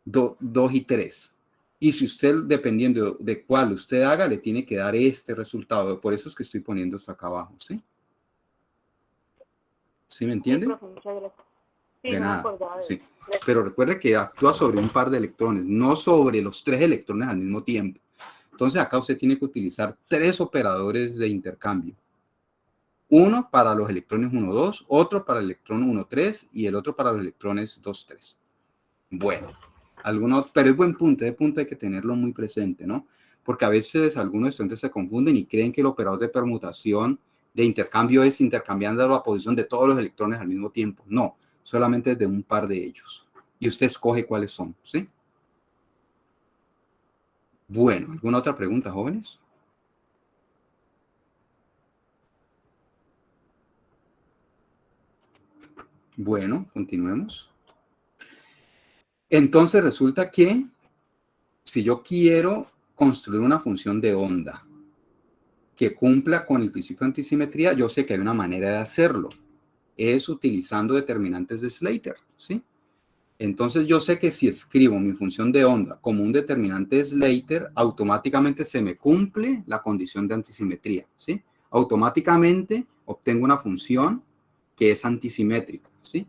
2 y 3. Y si usted, dependiendo de cuál usted haga, le tiene que dar este resultado. Por eso es que estoy poniendo esto acá abajo, ¿sí? ¿Sí me entiende? Sí, profe, muchas gracias. Sí, De no nada, me acordaba de sí. eso. Pero recuerde que actúa sobre un par de electrones, no sobre los 3 electrones al mismo tiempo. Entonces acá usted tiene que utilizar 3 operadores de intercambio. Uno para los electrones 1, 2, otro para el electrón 1, 3 y el otro para los electrones 2, 3. Bueno, pero es buen punto, ese punto hay que tenerlo muy presente, ¿no? Porque a veces algunos estudiantes se confunden y creen que el operador de permutación de intercambio es intercambiando la posición de todos los electrones al mismo tiempo. No, solamente de un par de ellos. Y usted escoge cuáles son, ¿sí? Bueno, ¿alguna otra pregunta, jóvenes? Bueno, continuemos. Entonces resulta que si yo quiero construir una función de onda que cumpla con el principio de antisimetría, yo sé que hay una manera de hacerlo. Es utilizando determinantes de Slater, ¿sí? Entonces yo sé que si escribo mi función de onda como un determinante de Slater, automáticamente se me cumple la condición de antisimetría, ¿sí? Automáticamente obtengo una función que es antisimétrica, ¿sí?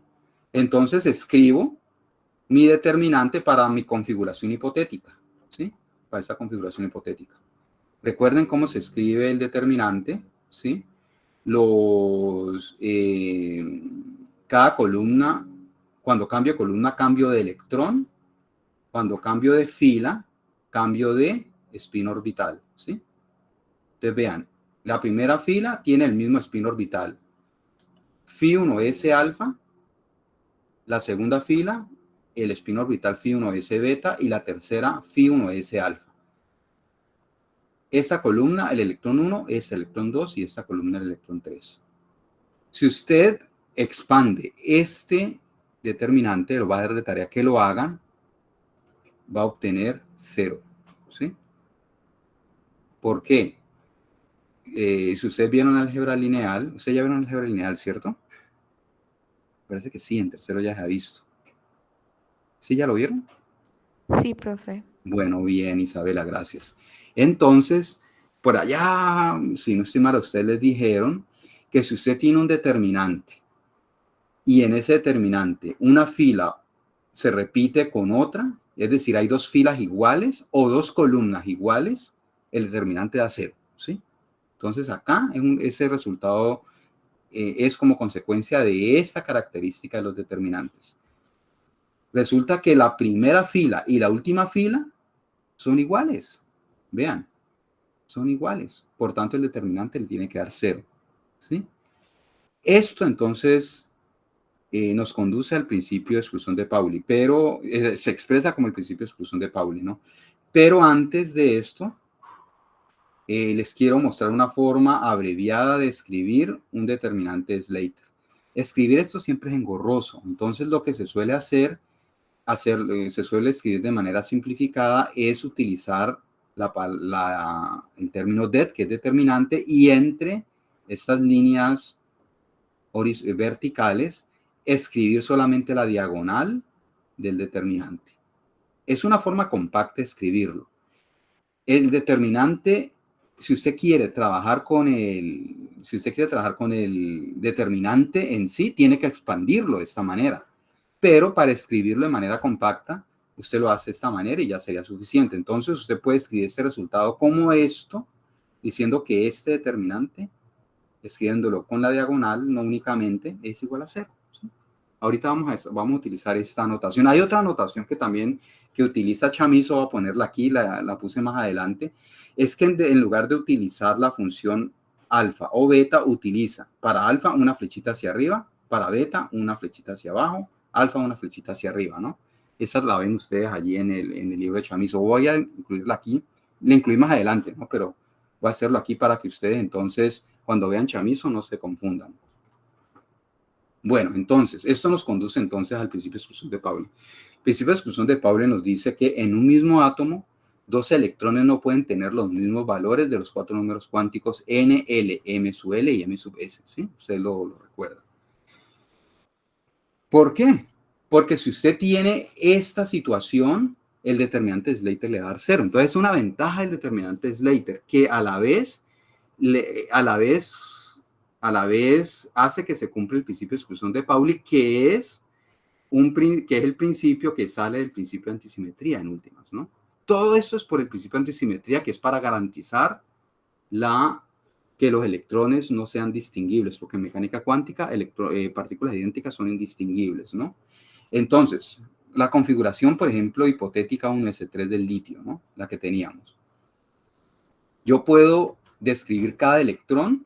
Entonces escribo mi determinante para mi configuración hipotética, ¿sí? Para esta configuración hipotética. Recuerden cómo se escribe el determinante, ¿sí? Cada columna, cuando cambio de columna, cambio de electrón. Cuando cambio de fila, cambio de spin orbital, ¿sí? Entonces vean, la primera fila tiene el mismo spin orbital. Φ1s alfa. La segunda fila, el spin orbital Φ1s beta. Y la tercera, Φ1s alfa. Esta columna, el electrón 1, es el electrón 2 y esta columna el electrón 3. Si usted expande este determinante, lo va a dar de tarea que lo hagan, va a obtener 0, ¿sí? ¿Por qué? si ustedes vieron álgebra lineal, ustedes ya vieron álgebra lineal, ¿cierto? Parece que sí, en tercero ya se ha visto. ¿Sí ya lo vieron? Sí, profe. Bueno, bien, Isabela, gracias. Entonces, por allá, si no estoy mal, a ustedes les dijeron que si usted tiene un determinante y en ese determinante una fila se repite con otra, es decir, hay dos filas iguales o dos columnas iguales, el determinante da 0, ¿sí? Entonces acá ese resultado es como consecuencia de esta característica de los determinantes. Resulta que la primera fila y la última fila son iguales. Vean, son iguales. Por tanto, el determinante le tiene que dar 0, ¿sí? Esto entonces nos conduce al principio de exclusión de Pauli, pero se expresa como el principio de exclusión de Pauli, ¿no? Pero antes de esto, les quiero mostrar una forma abreviada de escribir un determinante de Slater. Escribir esto siempre es engorroso, entonces lo que se suele se suele escribir de manera simplificada es utilizar el término det, que es determinante, y entre estas líneas verticales, escribir solamente la diagonal del determinante. Es una forma compacta de escribirlo. El determinante, si usted quiere trabajar con el determinante en sí, tiene que expandirlo de esta manera. Pero para escribirlo de manera compacta, usted lo hace de esta manera y ya sería suficiente. Entonces, usted puede escribir este resultado como esto, diciendo que este determinante, escribiéndolo con la diagonal, no únicamente, es igual a 0. ¿Sí? Ahorita vamos a utilizar esta anotación. Hay otra anotación que también que utiliza Chamizo, voy a ponerla aquí, la puse más adelante, es que en lugar de utilizar la función alfa o beta, utiliza para alfa una flechita hacia arriba, para beta una flechita hacia abajo, alfa una flechita hacia arriba, ¿no? Esa la ven ustedes allí en el libro de Chamizo. Voy a incluirla aquí, la incluí más adelante, ¿no? Pero voy a hacerlo aquí para que ustedes entonces, cuando vean Chamizo, no se confundan. Bueno, entonces, esto nos conduce entonces al principio de exclusión de Pauli. El principio de exclusión de Pauli nos dice que en un mismo átomo, dos electrones no pueden tener los mismos valores de los 4 números cuánticos n, l, m sub l y m sub s, ¿sí? Usted lo recuerda. ¿Por qué? Porque si usted tiene esta situación, el determinante de Slater le va a dar 0. Entonces, es una ventaja del determinante de Slater, que a la vez hace que se cumpla el principio de exclusión de Pauli, que es el principio que sale del principio de antisimetría en últimas, ¿no? Todo esto es por el principio de antisimetría, que es para garantizar que los electrones no sean distinguibles, porque en mecánica cuántica partículas idénticas son indistinguibles, ¿no? Entonces, la configuración, por ejemplo, hipotética 1s3 del litio, ¿no? La que teníamos. Yo puedo describir cada electrón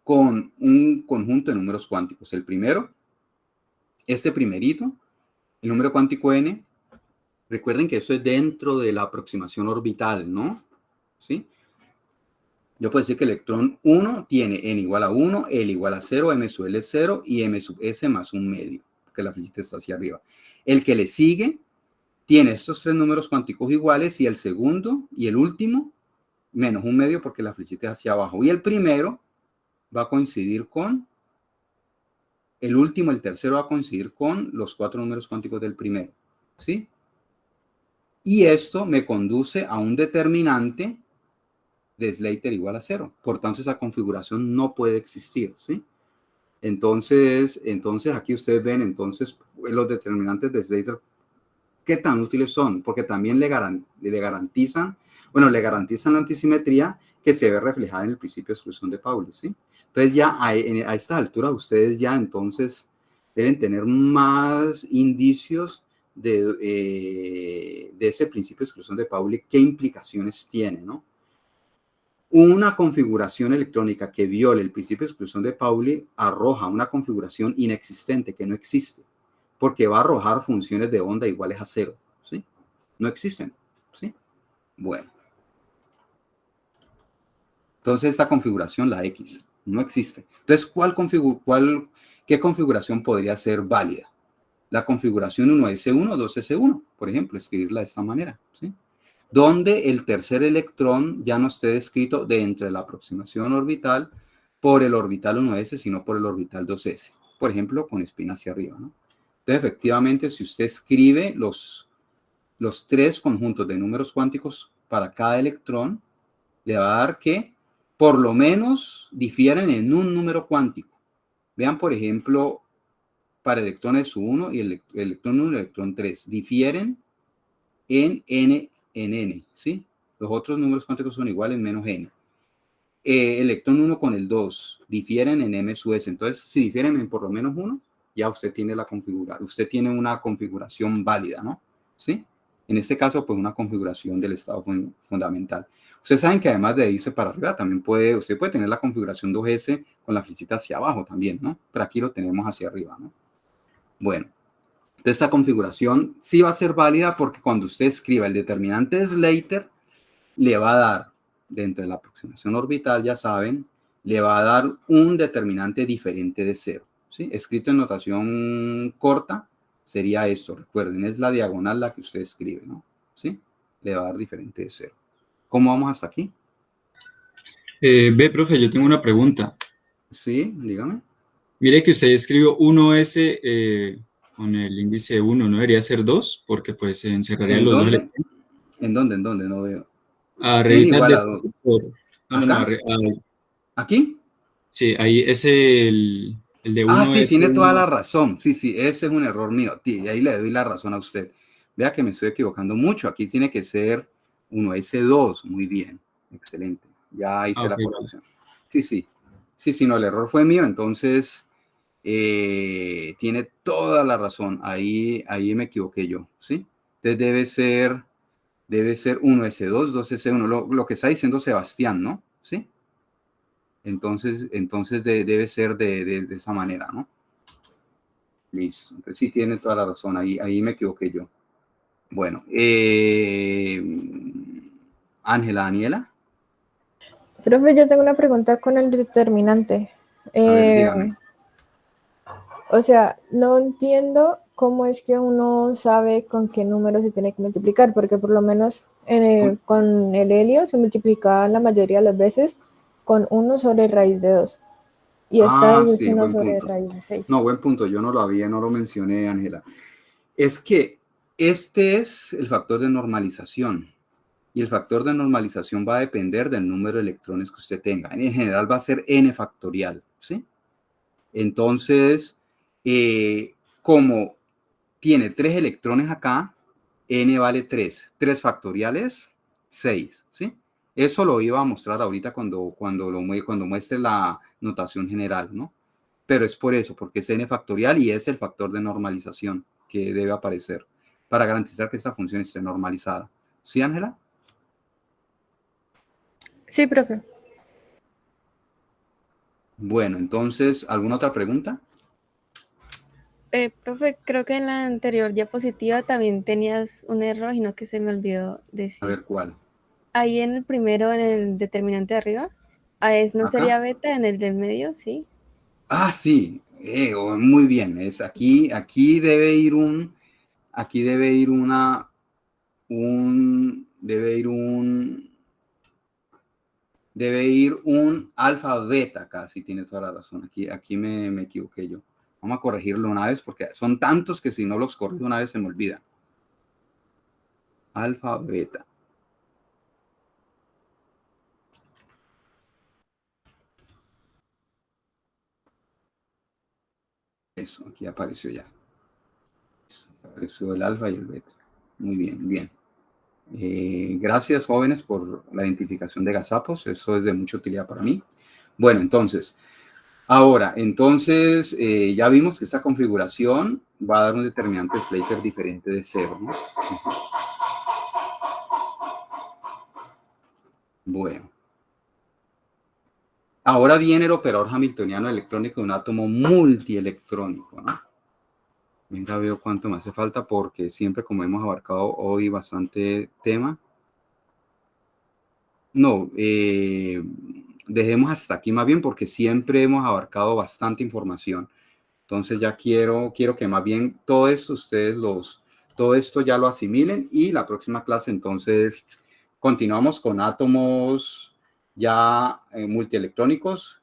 con un conjunto de números cuánticos. El primero, este primerito, el número cuántico n, recuerden que eso es dentro de la aproximación orbital, ¿no? ¿Sí? Yo puedo decir que el electrón 1 tiene n igual a 1, l igual a 0, m sub l es 0 y m sub s más un medio, porque la flechita está hacia arriba. El que le sigue tiene estos 3 números cuánticos iguales y el segundo y el último menos un medio porque la flechita es hacia abajo. Y el primero va a coincidir con el último, el tercero va a coincidir con los 4 números cuánticos del primero, ¿sí? Y esto me conduce a un determinante de Slater igual a 0. Por tanto, esa configuración no puede existir, ¿sí? Entonces aquí ustedes ven entonces los determinantes de Slater, ¿qué tan útiles son? Porque también le garantizan la antisimetría que se ve reflejada en el principio de exclusión de Pauli, ¿sí? Entonces ya a esta altura ustedes ya entonces deben tener más indicios de ese principio de exclusión de Pauli, qué implicaciones tiene, ¿no? Una configuración electrónica que viole el principio de exclusión de Pauli arroja una configuración inexistente que no existe, porque va a arrojar funciones de onda iguales a 0, ¿sí? No existen, ¿sí? Bueno. Entonces esta configuración, la X, no existe. Entonces, ¿qué configuración podría ser válida? La configuración 1S1, 2S1, por ejemplo, escribirla de esta manera, ¿sí? donde el tercer electrón ya no esté descrito dentro de la aproximación orbital por el orbital 1s, sino por el orbital 2s. Por ejemplo, con espina hacia arriba, ¿no? Entonces, efectivamente, si usted escribe los 3 conjuntos de números cuánticos para cada electrón, le va a dar que por lo menos difieren en un número cuántico. Vean, por ejemplo, para electrones 1 y el electrón 1 y el electrón 3, difieren en n, ¿sí? Los otros números cuánticos son iguales menos n. Electrón 1 con el 2 difieren en m sub s. Entonces, si difieren en por lo menos 1, ya usted tiene una configuración válida, ¿no? ¿Sí? En este caso, pues una configuración del estado fundamental. Ustedes saben que además de irse para arriba, también usted puede tener la configuración 2S con la flechita hacia abajo también, ¿no? Pero aquí lo tenemos hacia arriba, ¿no? Bueno, entonces esta configuración sí va a ser válida porque cuando usted escriba el determinante Slater, le va a dar, dentro de la aproximación orbital, ya saben, le va a dar un determinante diferente de 0, ¿sí? Escrito en notación corta, sería esto, recuerden, es la diagonal la que usted escribe, ¿no? ¿Sí? Le va a dar diferente de 0. ¿Cómo vamos hasta aquí? Ve, profe, yo tengo una pregunta. Sí, dígame. Mire que usted escribió 1S con el índice 1, ¿no debería ser 2? Porque pues se encerrarían ¿En los dos dónde? electrones. ¿En dónde? ¿En dónde? No veo. Arriba Igual de a 2. no, ¿Aquí? Sí, ahí es el de 1 sí, es tiene toda la razón. Sí, ese es un error mío. Y ahí le doy la razón a usted. Vea que me estoy equivocando mucho. Aquí tiene que ser 1S2. Muy bien. Excelente. Ya hice la corrección. Sí. Sí, no, el error fue mío. Entonces, tiene toda la razón. Ahí me equivoqué yo. ¿Sí? Entonces debe ser 1S2, 2S1. Lo que está diciendo Sebastián, ¿no? ¿Sí? Entonces debe ser de esa manera, ¿no? Listo. Entonces sí tiene toda la razón. Ahí me equivoqué yo. Bueno. Ángela, Daniela. Profe, yo tengo una pregunta con el determinante. A ver, dígame. O sea, no entiendo cómo es que uno sabe con qué número se tiene que multiplicar, porque por lo menos con el helio se multiplicaba la mayoría de las veces con 1 sobre raíz de 2. Y esta vez es 1 sobre raíz de 6. No, buen punto. Yo no lo mencioné, Ángela. Es que este es el factor de normalización. Y el factor de normalización va a depender del número de electrones que usted tenga. En general va a ser n factorial, ¿sí? Entonces, como tiene 3 electrones acá, n vale 3. 3 factoriales, 6, ¿sí? Eso lo iba a mostrar ahorita cuando muestre la notación general, ¿no? Pero es por eso, porque es n factorial y es el factor de normalización que debe aparecer para garantizar que esta función esté normalizada. ¿Sí, Ángela? Sí, profe. Bueno, entonces, ¿alguna otra pregunta? Profe, creo que en la anterior diapositiva también tenías un error y no que se me olvidó decir. A ver, ¿cuál? Ahí en el primero, en el determinante de arriba, ¿no sería beta en el del medio? Sí. Sí, muy bien. Aquí debe ir un alfa beta acá, si tiene toda la razón. Aquí me equivoqué yo. Vamos a corregirlo una vez porque son tantos que si no los corrijo una vez se me olvida. Alfa beta. Eso, aquí apareció ya. Apareció el alfa y el beta. Muy bien, bien. Gracias, jóvenes, por la identificación de gazapos. Eso es de mucha utilidad para mí. Bueno, entonces, ya vimos que esta configuración va a dar un determinante Slater diferente de 0, ¿no? Bueno. Ahora viene el operador hamiltoniano electrónico de un átomo multielectrónico, ¿no? Venga, veo cuánto me hace falta porque siempre, como hemos abarcado hoy bastante tema. No, dejemos hasta aquí más bien porque siempre hemos abarcado bastante información. Entonces ya quiero que más bien todo esto ya lo asimilen y la próxima clase entonces Continuamos con átomos ya multielectrónicos.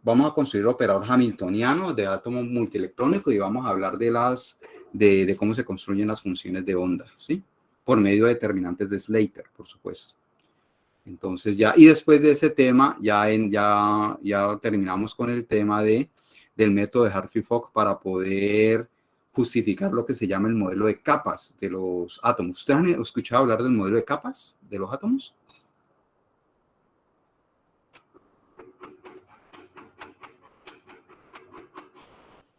Vamos a construir operador hamiltoniano de átomo multielectrónico y vamos a hablar de cómo se construyen las funciones de onda, ¿sí? Por medio de determinantes de Slater, por supuesto. Entonces ya, y después de ese tema, ya terminamos con el tema del método de Hartree-Fock para poder justificar lo que se llama el modelo de capas de los átomos. ¿Ustedes han escuchado hablar del modelo de capas de los átomos?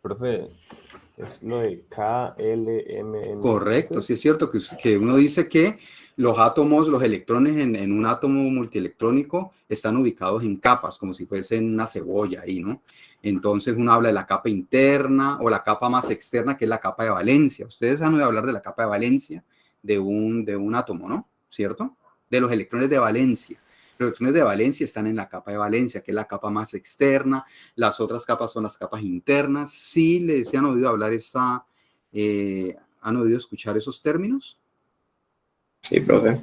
Profe, es lo de KLMN. Correcto, sí es cierto que uno dice que los átomos, los electrones en un átomo multielectrónico están ubicados en capas, como si fuesen una cebolla ahí, ¿no? Entonces uno habla de la capa interna o la capa más externa, que es la capa de valencia. Ustedes han oído hablar de la capa de valencia de un átomo, ¿no? ¿Cierto? De los electrones de valencia. Los electrones de valencia están en la capa de valencia, que es la capa más externa. Las otras capas son las capas internas. ¿Sí les han oído hablar han oído escuchar esos términos? Sí, profe.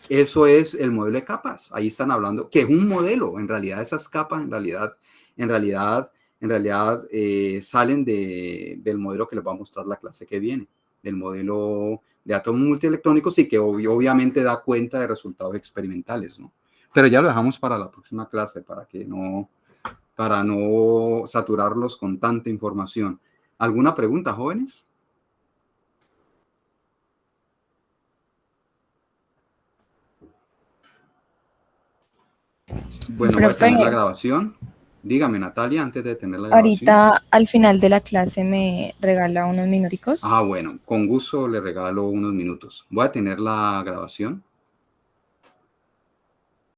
Eso es el modelo de capas. Ahí están hablando, que es un modelo. En realidad, esas capas, en realidad salen del modelo que les va a mostrar la clase que viene, del modelo de átomos multielectrónicos y que obviamente da cuenta de resultados experimentales, ¿no? Pero ya lo dejamos para la próxima clase, para no saturarlos con tanta información. ¿Alguna pregunta, jóvenes? Bueno, voy a tener la grabación. Dígame, Natalia, antes de tener la grabación. Ahorita, al final de la clase, ¿me regala unos minuticos? Ah, bueno, con gusto le regalo unos minutos. Voy a tener la grabación.